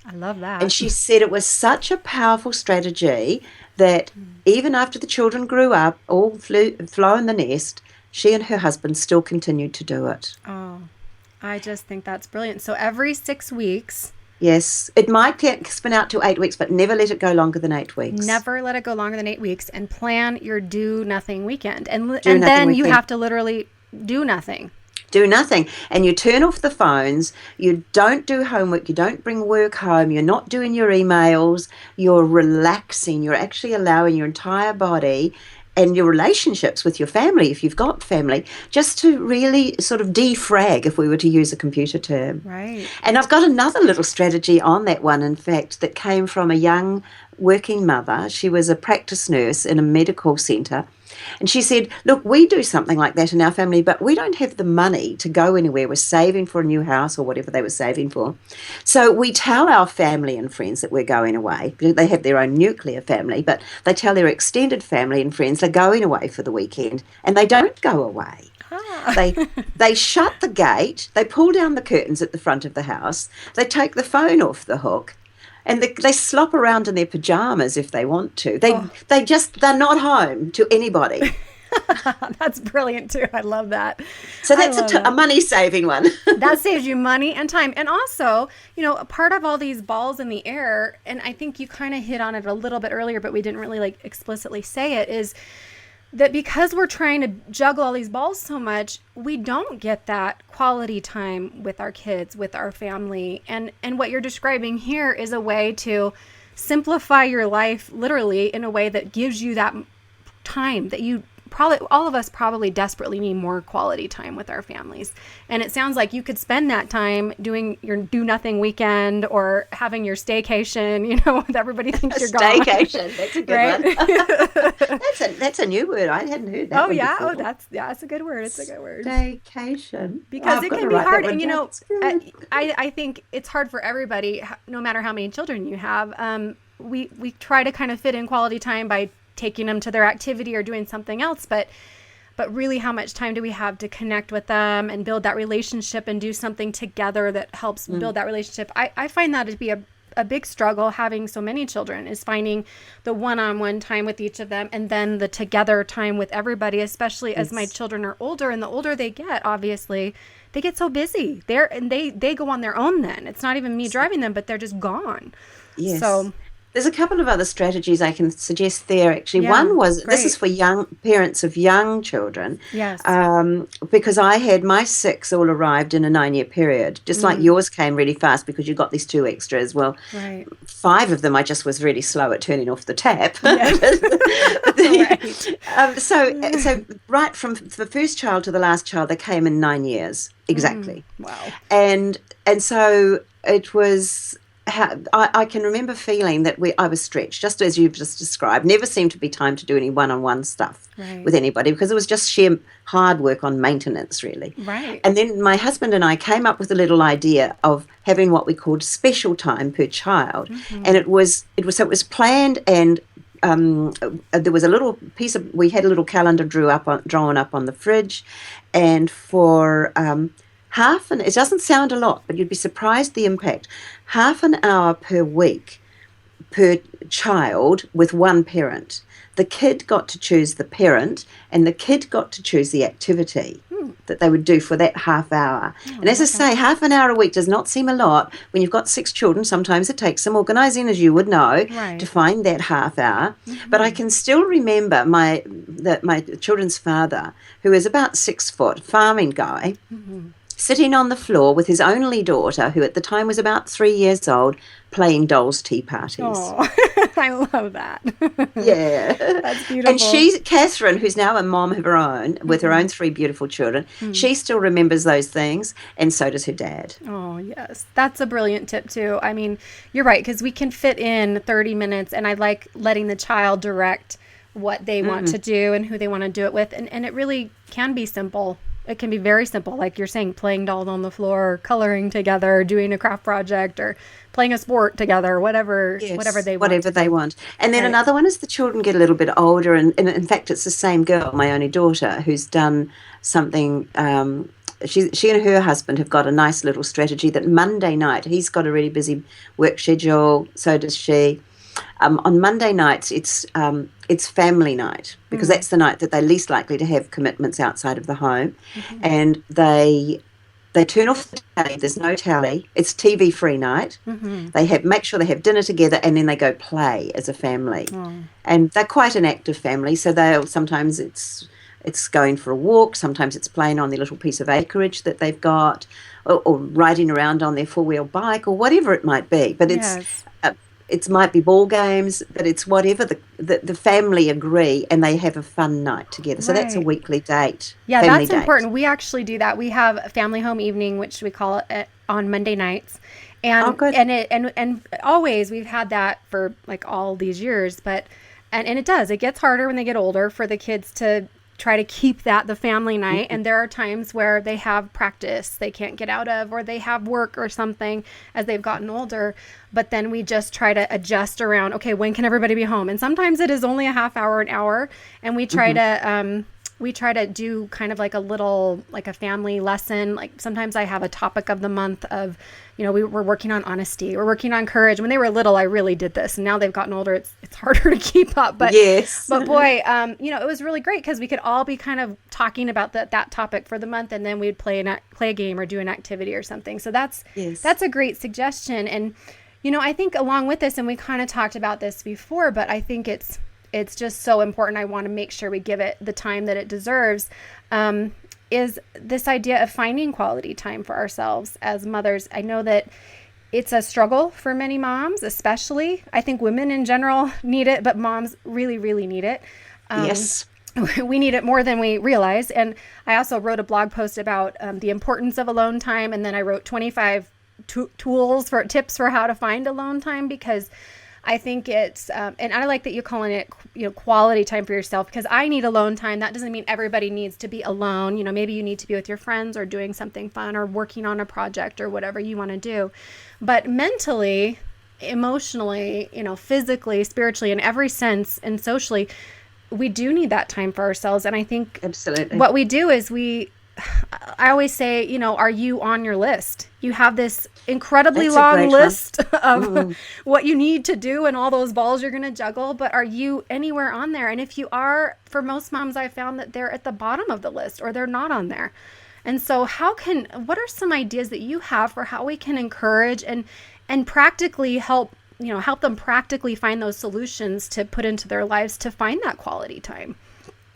I love that. And she said it was such a powerful strategy that even after the children grew up, all flown the nest, she and her husband still continued to do it. Oh, I just think that's brilliant. So every 6 weeks. Yes, it might spin out to 8 weeks, but never let it go longer than 8 weeks. Never let it go longer than 8 weeks, and plan your do nothing weekend. And then you have to literally do nothing. Do nothing. And you turn off the phones. You don't do homework. You don't bring work home. You're not doing your emails. You're relaxing. You're actually allowing your entire body and your relationships with your family, if you've got family, just to really sort of defrag, if we were to use a computer term. Right. And I've got another little strategy on that one, in fact, that came from a young working mother. She was a practice nurse in a medical centre. And she said, look, we do something like that in our family, but we don't have the money to go anywhere. We're saving for a new house or whatever they were saving for. So we tell our family and friends that we're going away. They have their own nuclear family, but they tell their extended family and friends they're going away for the weekend, and they don't go away. They shut the gate, they pull down the curtains at the front of the house, they take the phone off the hook, and they slop around in their pajamas if they want to. They're not home to anybody. That's brilliant too. I love that. So that's a money-saving one. That saves you money and time. And also, a part of all these balls in the air, and I think you kind of hit on it a little bit earlier, but we didn't really explicitly say it, is that because we're trying to juggle all these balls so much, we don't get that quality time with our kids, with our family. And what you're describing here is a way to simplify your life literally in a way that gives you that time that you probably all of us probably desperately need more quality time with our families. And it sounds like you could spend that time doing your do nothing weekend or having your staycation, with everybody thinks you're gone. Staycation, that's a good one. That's a new word. I hadn't heard that. Oh yeah, before. That's a good word. It's a good word. Staycation. Because it can be hard, and I think it's hard for everybody, no matter how many children you have. We try to kind of fit in quality time by taking them to their activity or doing something else, but really, how much time do we have to connect with them and build that relationship and do something together that helps build that relationship? I find that to be a big struggle having so many children, is finding the one-on-one time with each of them and then the together time with everybody, especially as my children are older. And the older they get, obviously, they get so busy. They go on their own then. It's not even me driving them, but they're just gone. Yes. So there's a couple of other strategies I can suggest there, actually. Yeah, one was, great. this is for young parents of young children. Yes. Because I had my 6 all arrived in a 9-year period, just like yours came really fast because you got these 2 extras. Well, Right. 5 of them I just was really slow at turning off the tap. Right. So right from the first child to the last child, they came in 9 years exactly. Wow. And so it was. I can remember feeling that I was stretched, just as you've just described. Never seemed to be time to do any one-on-one stuff with anybody because it was just sheer hard work on maintenance, really. Right. And then my husband and I came up with a little idea of having what we called special time per child, and it was planned, and there was a little piece of, we had a little calendar drawn up on the fridge, and for it doesn't sound a lot, but you'd be surprised the impact. Half an hour per week per child with one parent. The kid got to choose the parent, and the kid got to choose the activity that they would do for that half hour. And as I say, half an hour a week does not seem a lot. When you've got 6 children, sometimes it takes some organising, as you would know, to find that half hour. But I can still remember my children's father, who is about 6 foot, farming guy, sitting on the floor with his only daughter, who at the time was about 3 years old, playing dolls' tea parties. Oh, I love that. Yeah. That's beautiful. And Catherine, who's now a mom of her own, with her own 3 beautiful children, she still remembers those things, and so does her dad. Oh, yes. That's a brilliant tip, too. I mean, you're right, because we can fit in 30 minutes, and I like letting the child direct what they want to do and who they want to do it with, and it really can be simple. It can be very simple, like you're saying, playing dolls on the floor, coloring together, doing a craft project, or playing a sport together, whatever they want. Whatever they want. And then another one is the children get a little bit older, and in fact, it's the same girl, my only daughter, who's done something. She and her husband have got a nice little strategy that Monday night, he's got a really busy work schedule, so does she. On Monday nights, it's family night, because that's the night that they're least likely to have commitments outside of the home, and they turn off the telly. There's no telly. It's TV-free night. They make sure they have dinner together, and then they go play as a family. And they're quite an active family, so sometimes it's going for a walk, sometimes it's playing on their little piece of acreage that they've got, or riding around on their 4-wheel bike, or whatever it might be. But it might be ball games, but it's whatever the family agree, and they have a fun night together. So that's a weekly date. Yeah, that's important. We actually do that. We have a family home evening, which we call it on Monday nights. And and always we've had that for like all these years, but and it gets harder when they get older for the kids to try to keep the family night. And there are times where they have practice they can't get out of, or they have work or something as they've gotten older. But then we just try to adjust around, okay, when can everybody be home? And sometimes it is only a half hour, an hour. And we try to do kind of like a family lesson. Like sometimes I have a topic of the month of, we're working on honesty, we're working on courage. When they were little, I really did this, and now they've gotten older, it's harder to keep up. But but boy, it was really great because we could all be kind of talking about that topic for the month, and then we'd play a game or do an activity or something. So that's a great suggestion. And I think along with this, and we kind of talked about this before, but I think it's just so important. I want to make sure we give it the time that it deserves, is this idea of finding quality time for ourselves as mothers. I know that it's a struggle for many moms, especially. I think women in general need it, but moms really, really need it. we need it more than we realize. And I also wrote a blog post about the importance of alone time. And then I wrote 25 tools for tips for how to find alone time, because I think it's, and I like that you're calling it, quality time for yourself, because I need alone time. That doesn't mean everybody needs to be alone. Maybe you need to be with your friends or doing something fun or working on a project or whatever you want to do. But mentally, emotionally, physically, spiritually, in every sense, and socially, we do need that time for ourselves. And I think absolutely what we do is I always say, are you on your list? You have this incredibly long list of what you need to do and all those balls you're going to juggle, but are you anywhere on there? And if you are, for most moms, I found that they're at the bottom of the list or they're not on there. And so what are some ideas that you have for how we can encourage and practically help them practically find those solutions to put into their lives to find that quality time?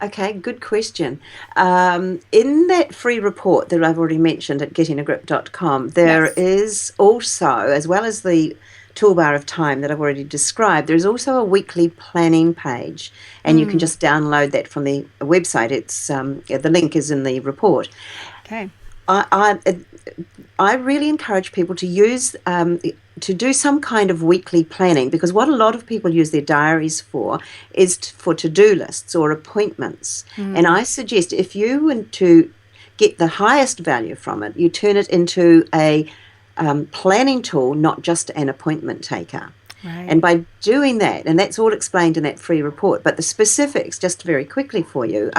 Okay, good question. In that free report that I've already mentioned at gettingagrip.com, there is also, as well as the toolbar of time that I've already described, there's also a weekly planning page, and you can just download that from the website. It's the link is in the report. Okay. I really encourage people to use to do some kind of weekly planning, because what a lot of people use their diaries for is for to-do lists or appointments. And I suggest, if you want to get the highest value from it, you turn it into a planning tool, not just an appointment taker. Right. And by doing that, and that's all explained in that free report, but the specifics, just very quickly for you,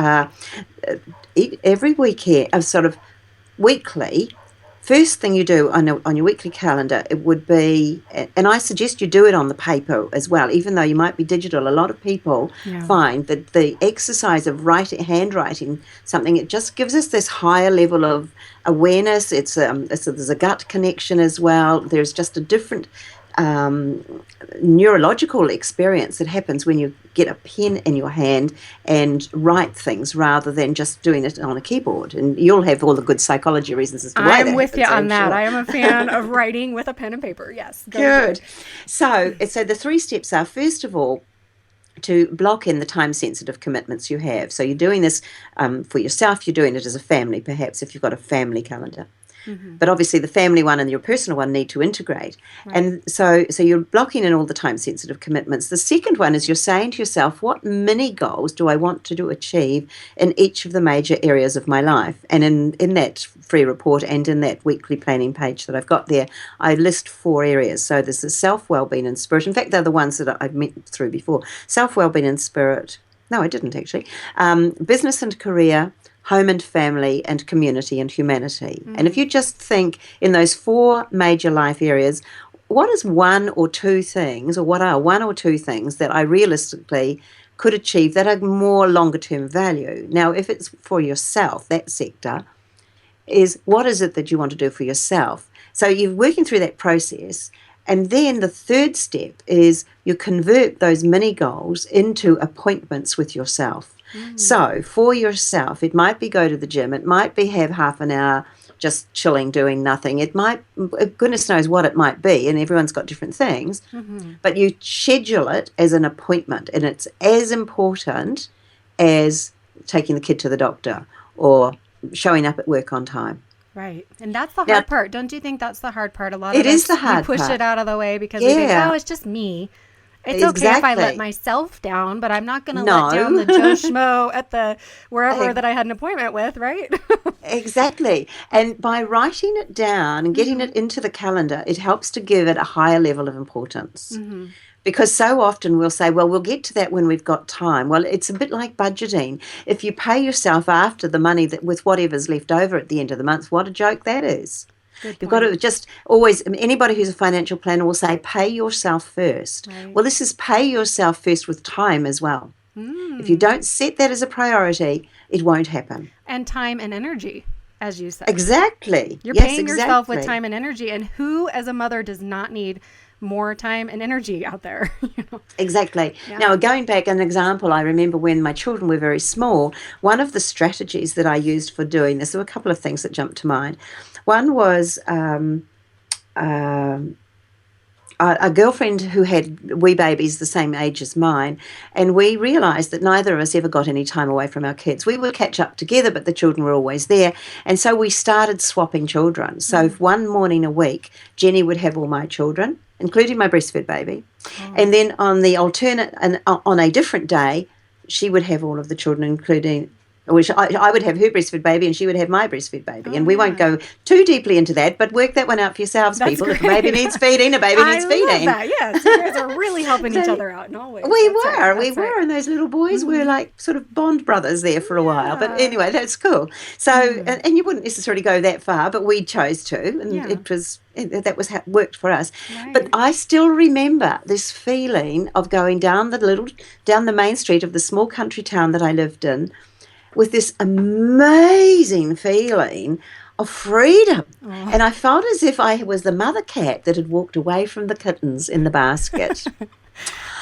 every weekend, sort of weekly, first thing you do on your weekly calendar, it would be, and I suggest you do it on the paper as well, even though you might be digital. A lot of people find that the exercise of handwriting something, it just gives us this higher level of awareness. There's a gut connection as well. There's just a different neurological experience that happens when you get a pen in your hand and write things rather than just doing it on a keyboard. And you'll have all the good psychology reasons as to why I'm with you on that. Sure. I am a fan of writing with a pen and paper. Yes. Good. So the 3 steps are, first of all, to block in the time-sensitive commitments you have. So you're doing this for yourself. You're doing it as a family, perhaps, if you've got a family calendar. Mm-hmm. But obviously the family one and your personal one need to integrate. Right. And so you're blocking in all the time-sensitive commitments. The second one is you're saying to yourself, what mini goals do I want to achieve in each of the major areas of my life? And in that free report and in that weekly planning page that I've got there, I list 4 areas. So there's the self, well-being and spirit. In fact, they're the ones that I've went through before. Self, well-being and spirit. No, I didn't actually. Business and career, home and family, and community and humanity. Mm. And if you just think in those 4 major life areas, what are one or two things that I realistically could achieve that are more longer term value? Now, if it's for yourself, that sector is, what is it that you want to do for yourself? So you're working through that process. And then the third step is you convert those mini goals into appointments with yourself. Mm. So for yourself, it might be go to the gym. It might be have half an hour just chilling, doing nothing. It might, goodness knows what it might be, and everyone's got different things. Mm-hmm. But you schedule it as an appointment, and it's as important as taking the kid to the doctor or showing up at work on time. Right. And that's the hard part. Don't you think that's the hard part? A lot of it is the hard part. We push it out of the way because we think, it's just me. It's okay if I let myself down, but I'm not going to let down the Joe Schmo at the wherever that I had an appointment with, right? Exactly. And by writing it down and getting it into the calendar, it helps to give it a higher level of importance. Mm-hmm. Because so often we'll say, well, we'll get to that when we've got time. Well, it's a bit like budgeting. If you pay yourself after the money with whatever's left over at the end of the month, what a joke that is. You've got to just always, anybody who's a financial planner will say, pay yourself first. Right. Well, this is pay yourself first with time as well. Mm. If you don't set that as a priority, it won't happen. And time and energy, as you said. Exactly. You're paying yourself with time and energy. And who, as a mother, does not need more time and energy out there? Exactly. Yeah. Now, going back, an example, I remember when my children were very small, one of the strategies that I used for doing this, there were a couple of things that jumped to mind. One was a girlfriend who had wee babies the same age as mine, and we realised that neither of us ever got any time away from our kids. We would catch up together, but the children were always there, and so we started swapping children. So one morning a week, Jenny would have all my children, including my breastfed baby, and then on a different day, she would have all of the children, including. Which I would have her breastfed baby and she would have my breastfed baby. And we won't go too deeply into that, but work that one out for yourselves, people. Great. If a baby needs feeding, a baby needs feeding. I love that, yes. You guys are really helping each other out in all ways. We were, and those little boys were like sort of bond brothers there for a while. But anyway, that's cool. So, and you wouldn't necessarily go that far, but we chose to, and that was how it worked for us. Right. But I still remember this feeling of going down the main street of the small country town that I lived in, with this amazing feeling of freedom. Oh. And I felt as if I was the mother cat that had walked away from the kittens in the basket.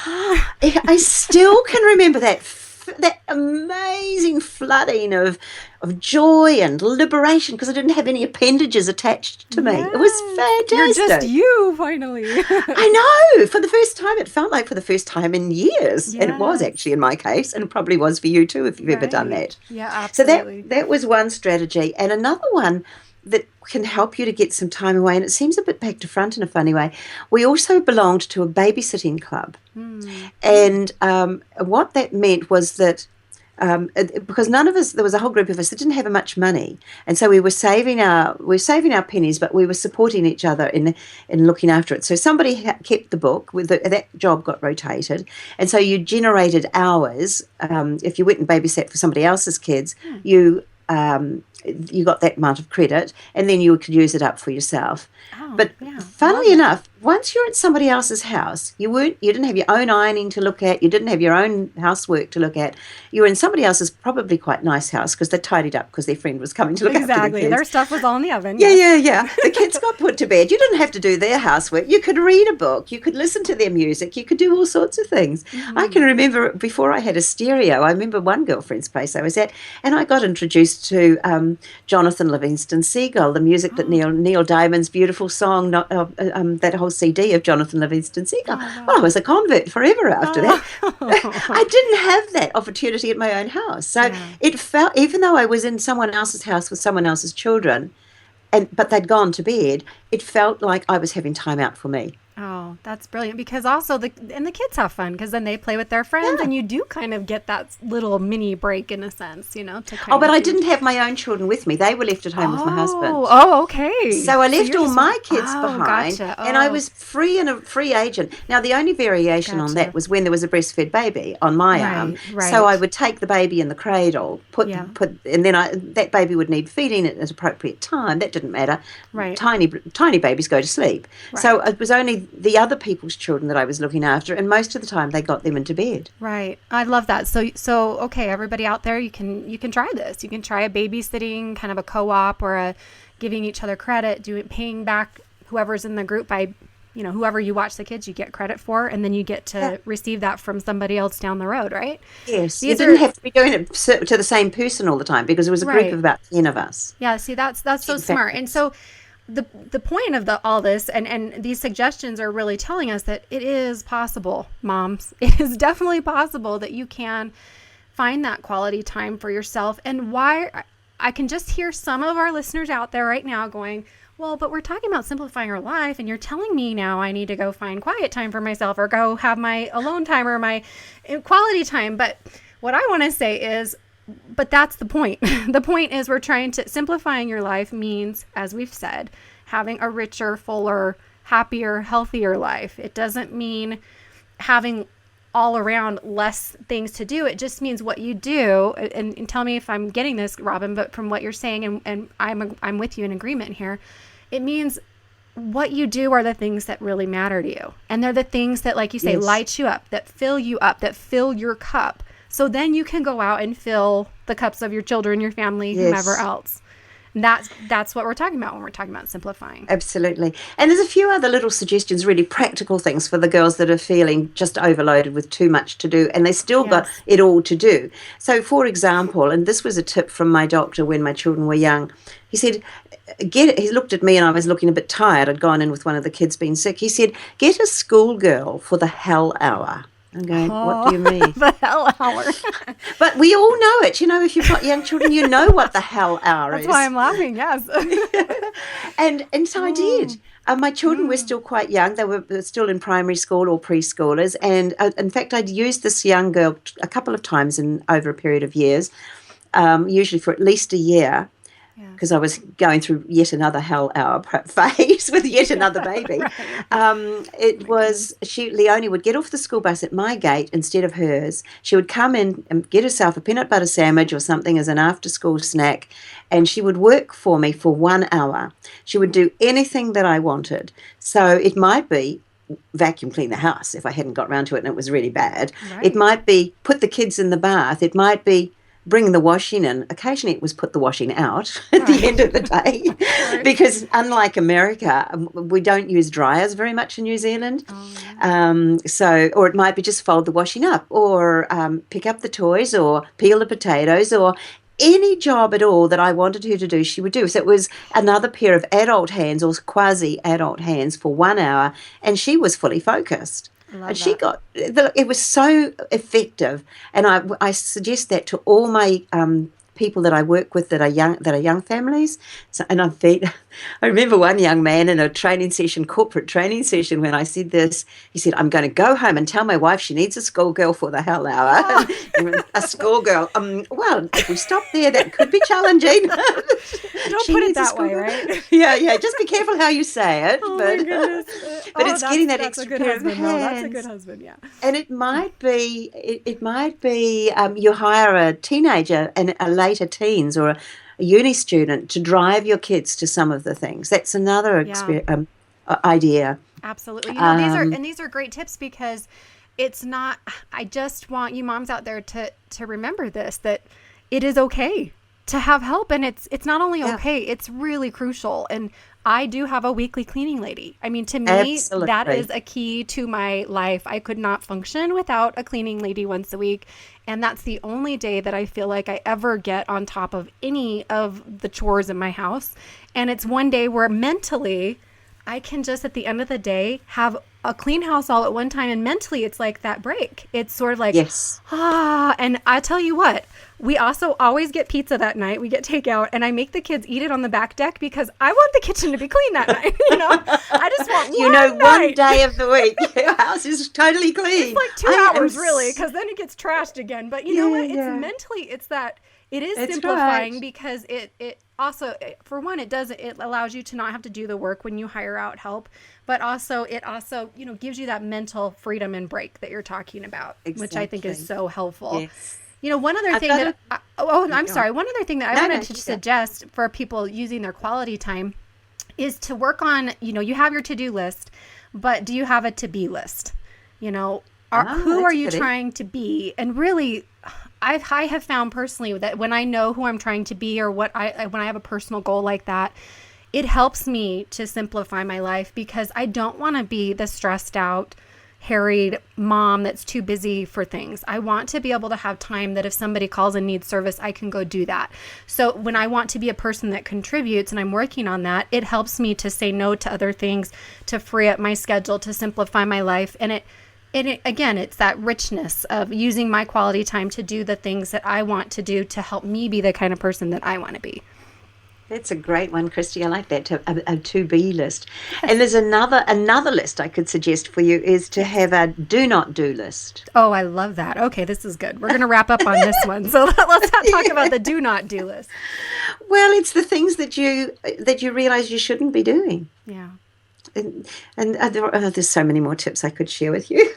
I still can remember that amazing flooding of joy and liberation, because I didn't have any appendages attached to me. It was fantastic. You're just you, finally. I know. For the first time, it felt like for the first time in years. Yes. And it was actually in my case, and it probably was for you too if you've ever done that. Yeah, absolutely. So that was one strategy. And another one that can help you to get some time away, and it seems a bit back to front in a funny way. We also belonged to a babysitting club. And what that meant was that because none of us, there was a whole group of us that didn't have much money, and so we were saving our pennies, but we were supporting each other in looking after it. So somebody kept the book. That job got rotated, and so you generated hours. If you went and babysat for somebody else's kids, you got that amount of credit, and then you could use it up for yourself. Funnily enough, once you're at somebody else's house, you didn't have your own ironing to look at, you didn't have your own housework to look at. You were in somebody else's probably quite nice house because they tidied up because their friend was coming to look after the kids. Exactly, their stuff was all in the oven. Yeah. The kids got put to bed. You didn't have to do their housework. You could read a book. You could listen to their music. You could do all sorts of things. I can remember before I had a stereo, I remember one girlfriend's place I was at, and I got introduced to Jonathan Livingston Seagull, the music that Neil Diamond's beautiful song, that whole CD of Jonathan Livingston Seagull. Well, I was a convert forever after that. I didn't have that opportunity at my own house. So it felt, even though I was in someone else's house with someone else's children, but they'd gone to bed, it felt like I was having time out for me. Oh, that's brilliant, because also the kids have fun because then they play with their friends and you do kind of get that little mini break in a sense, but I didn't have my own children with me. They were left at home with my husband. Oh, okay. So I left all my kids behind, and I was free and a free agent. Now, the only variation on that was when there was a breastfed baby on my arm. Right. So I would take the baby in the cradle, and then that baby would need feeding at an appropriate time. That didn't matter. Right. Tiny babies go to sleep. Right. So it was only the other people's children that I was looking after, and most of the time they got them into bed. Right. I love that. So okay, everybody out there, you can try this. You can try a babysitting, kind of a co-op, or a giving each other credit, paying back whoever's in the group by, whoever you watch the kids, you get credit for, and then you get to receive that from somebody else down the road, right? Yes. You didn't have to be doing it to the same person all the time, because it was a group of about 10 of us. Yeah, see, that's so smart. And so the point of all this and these suggestions are really telling us that it is possible, moms. It is definitely possible that you can find that quality time for yourself. And why I can just hear some of our listeners out there right now going, well, but we're talking about simplifying our life, and you're telling me now I need to go find quiet time for myself, or go have my alone time or my quality time. But what I want to say is, but that's the point. The point is, we're trying to simplifying your life means, as we've said, having a richer, fuller, happier, healthier life. It doesn't mean having all around less things to do. It just means what you do. And tell me if I'm getting this, Robyn, but from what you're saying, and I'm with you in agreement here, it means what you do are the things that really matter to you. And they're the things that, like you say, light you up, that fill you up, that fill your cup. So then you can go out and fill the cups of your children, your family, whomever else. That's what we're talking about when we're talking about simplifying. Absolutely. And there's a few other little suggestions, really practical things for the girls that are feeling just overloaded with too much to do, and they still got it all to do. So, for example, and this was a tip from my doctor when my children were young, he said, he looked at me and I was looking a bit tired. I'd gone in with one of the kids being sick. He said, get a schoolgirl for the hell hour. I'm going, what do you mean? The hell hour. But we all know it. You know, if you've got young children, you know what the hell hour is. That's why I'm laughing, yes. And so I did. My children were still quite young. They were still in primary school or preschoolers. And in fact, I'd used this young girl a couple of times over a period of years, usually for at least a year, because I was going through yet another hell hour phase with yet another baby. Leonie would get off the school bus at my gate instead of hers. She would come in and get herself a peanut butter sandwich or something as an after-school snack, and she would work for me for 1 hour. She would do anything that I wanted. So it might be vacuum clean the house if I hadn't got round to it and it was really bad. Right. It might be put the kids in the bath. It might be bring the washing in. Occasionally it was put the washing out at the end of the day because unlike America, we don't use dryers very much in New Zealand. Or it might be just fold the washing up or pick up the toys or peel the potatoes or any job at all that I wanted her to do, she would do. So it was another pair of adult hands or quasi-adult hands for 1 hour, and she was fully focused. And she got, it was so effective. And I suggest that to all my people that I work with that are young families. So, and I remember one young man in a corporate training session, when I said this, he said, I'm going to go home and tell my wife she needs a schoolgirl for the hell hour. Oh. A schoolgirl. Well, if we stop there, that could be challenging. Don't put it that way, right? Yeah. Just be careful how you say it. Oh, my goodness. But it's getting that extra pair of hands. No, that's a good husband, yeah. And it might be, you hire a teenager and a later teens or a uni student to drive your kids to some of the things. That's another idea. Absolutely. You know, these are great tips because it's not, I just want you moms out there to remember this, that it is okay to have help. And it's not only okay, it's really crucial. And I do have a weekly cleaning lady. I mean, to me, Absolutely. That is a key to my life. I could not function without a cleaning lady once a week. And that's the only day that I feel like I ever get on top of any of the chores in my house. And it's one day where mentally I can just at the end of the day have a clean house all at one time. And mentally it's like that break. It's sort of like, and I tell you what, we also always get pizza that night. We get takeout and I make the kids eat it on the back deck because I want the kitchen to be clean that night. You know, I just want one day of the week your house is totally clean. It's like 2 hours really, because then it gets trashed again. But you know what? It's mentally, it's that it is simplifying because it also, for one, it allows you to not have to do the work when you hire out help, but also it gives you that mental freedom and break that you're talking about, which I think is so helpful. Yes. You know, one other thing that I wanted to suggest for people using their quality time is to work on, you have your to-do list, but do you have a to-be list? Who are you trying to be? And really, I have found personally that when I know who I'm trying to be or when I have a personal goal like that, it helps me to simplify my life because I don't want to be the stressed out, harried mom that's too busy for things. I want to be able to have time that if somebody calls and needs service, I can go do that. So when I want to be a person that contributes and I'm working on that, it helps me to say no to other things, to free up my schedule, to simplify my life. And again, it's that richness of using my quality time to do the things that I want to do to help me be the kind of person that I want to be. That's a great one, Christy. I like that, a to-be list. And there's another list I could suggest for you is to have a do-not-do list. Oh, I love that. Okay, this is good. We're going to wrap up on this one. So let's talk about the do-not-do list. Well, it's the things that you realize you shouldn't be doing. Yeah. And there's so many more tips I could share with you.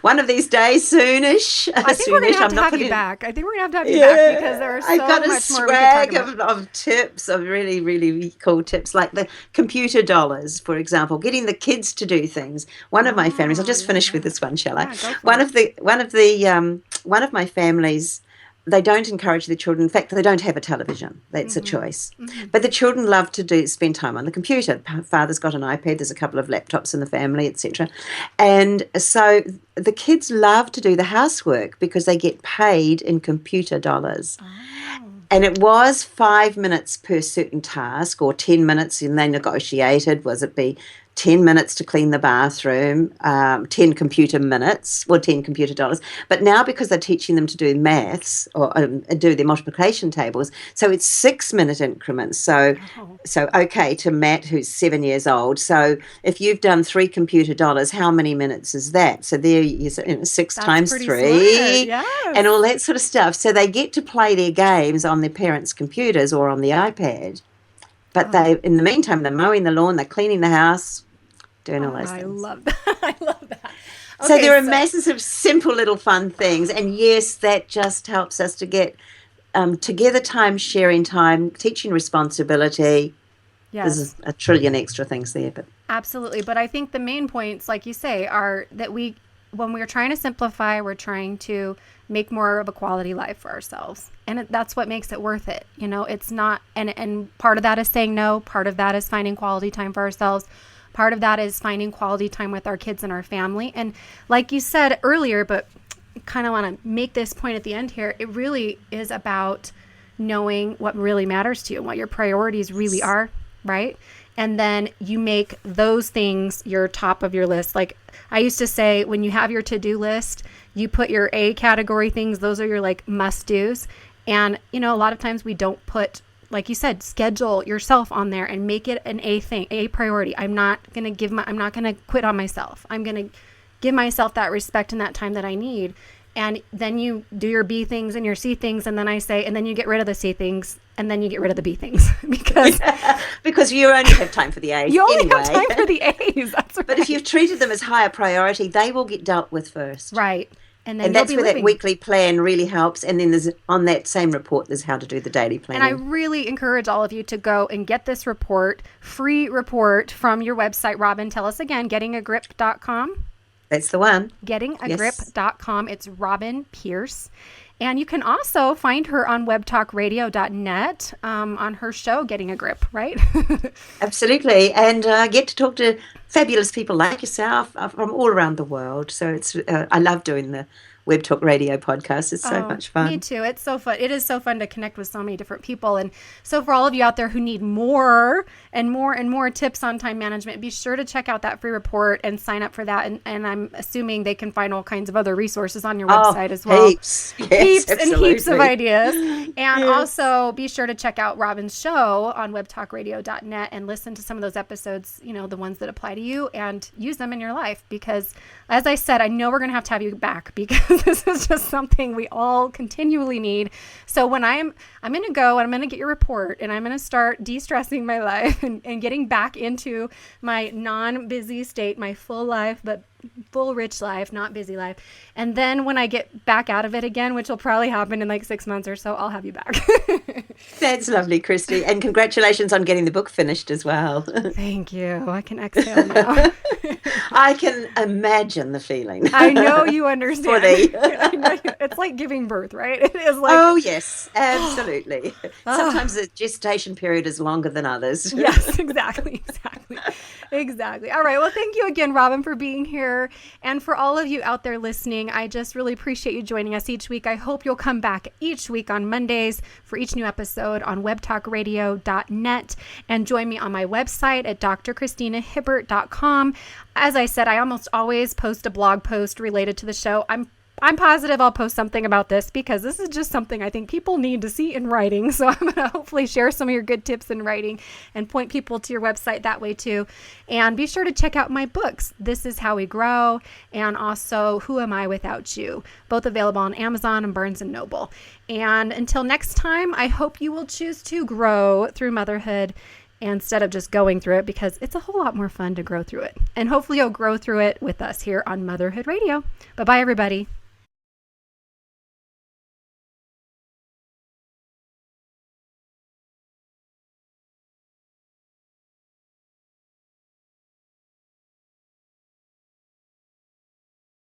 One of these days, soonish. I think we're going to have to have you back. I think we're going to have to have you back because there are so much more we could talk about. I've got a swag of tips, of really, really cool tips, like the computer dollars, for example, getting the kids to do things. One of my families, I'll just finish with this one, shall I? One of my families they don't encourage their children. In fact, they don't have a television. That's a choice. But the children love to spend time on the computer. Father's got an iPad. There's a couple of laptops in the family, etc. And so the kids love to do the housework because they get paid in computer dollars. And it was 5 minutes per certain task, or 10 minutes, and they negotiated, was it be 10 minutes to clean the bathroom, 10 computer minutes, or 10 computer dollars. But now, because they're teaching them to do maths or do their multiplication tables, so it's 6-minute increments. So okay, to Matt, who's 7 years old. So if you've done 3 computer dollars, how many minutes is that? So there you 6 times 3, and all that sort of stuff. So they get to play their games on their parents' computers or on the iPad. But they, in the meantime, they're mowing the lawn, they're cleaning the house, doing all those things. I love that. I love that. Okay, so there are masses of simple little fun things. And yes, that just helps us to get together time, sharing time, teaching responsibility. Yes. There's a trillion extra things there. But absolutely. But I think the main points, like you say, are that when we're trying to simplify, we're trying to make more of a quality life for ourselves. And that's what makes it worth it. You know, it's not, and part of that is saying no. Part of that is finding quality time for ourselves. Part of that is finding quality time with our kids and our family. And like you said earlier, but kind of want to make this point at the end here, it really is about knowing what really matters to you and what your priorities really are, right? And then you make those things your top of your list. Like I used to say, when you have your to-do list, you put your A category things, those are your like must-dos. And, you know, a lot of times we don't put, like you said, schedule yourself on there and make it an A thing, A priority. I'm not going to quit on myself. I'm going to give myself that respect and that time that I need. And then you do your B things and your C things. And then I say, and then you get rid of the C things and then you get rid of the B things because you only have time for the A's. You only have time for the A's. That's right. But if you've treated them as higher priority, they will get dealt with first. Right. And that's where that weekly plan really helps. And then there's, on that same report, there's how to do the daily planning. And I really encourage all of you to go and get this report, free report from your website. Robyn, tell us again, gettingagrip.com. That's the one. Gettingagrip.com. It's Robyn Pearce. And you can also find her on WebTalkRadio.net on her show, Getting a Grip, right? Absolutely. And get to talk to fabulous people like yourself from all around the world. So it's I love doing the Web Talk Radio podcast. It's so much fun. Me too. It's so fun. It is so fun to connect with so many different people. And so for all of you out there who need more and more tips on time management, be sure to check out that free report and sign up for that. And I'm assuming they can find all kinds of other resources on your website as well. Heaps. Yes, and heaps of ideas. And also be sure to check out Robyn's show on webtalkradio.net and listen to some of those episodes, you know, the ones that apply to you, and use them in your life. Because as I said, I know we're going to have you back because this is just something we all continually need. So when I'm going to go and I'm going to get your report and I'm going to start de-stressing my life and getting back into my non-busy state, my full life, but full rich life, not busy life. And then when I get back out of it again, which will probably happen in like 6 months or so, I'll have you back. That's lovely, Christy. And congratulations on getting the book finished as well. Thank you. I can exhale now. I can imagine the feeling. I know you understand. I know it's like giving birth, right? It is like. Oh, yes, absolutely. Sometimes the gestation period is longer than others. Yes, exactly. All right. Well, thank you again, Robyn, for being here. And for all of you out there listening, I just really appreciate you joining us each week. I hope you'll come back each week on Mondays for each new episode on webtalkradio.net and join me on my website at drchristinahibbert.com. As I said, I almost always post a blog post related to the show. I'm positive I'll post something about this because this is just something I think people need to see in writing. So I'm going to hopefully share some of your good tips in writing and point people to your website that way too. And be sure to check out my books, This Is How We Grow, and also Who Am I Without You, both available on Amazon and Barnes & Noble. And until next time, I hope you will choose to grow through motherhood instead of just going through it, because it's a whole lot more fun to grow through it. And hopefully you'll grow through it with us here on Motherhood Radio. Bye-bye, everybody.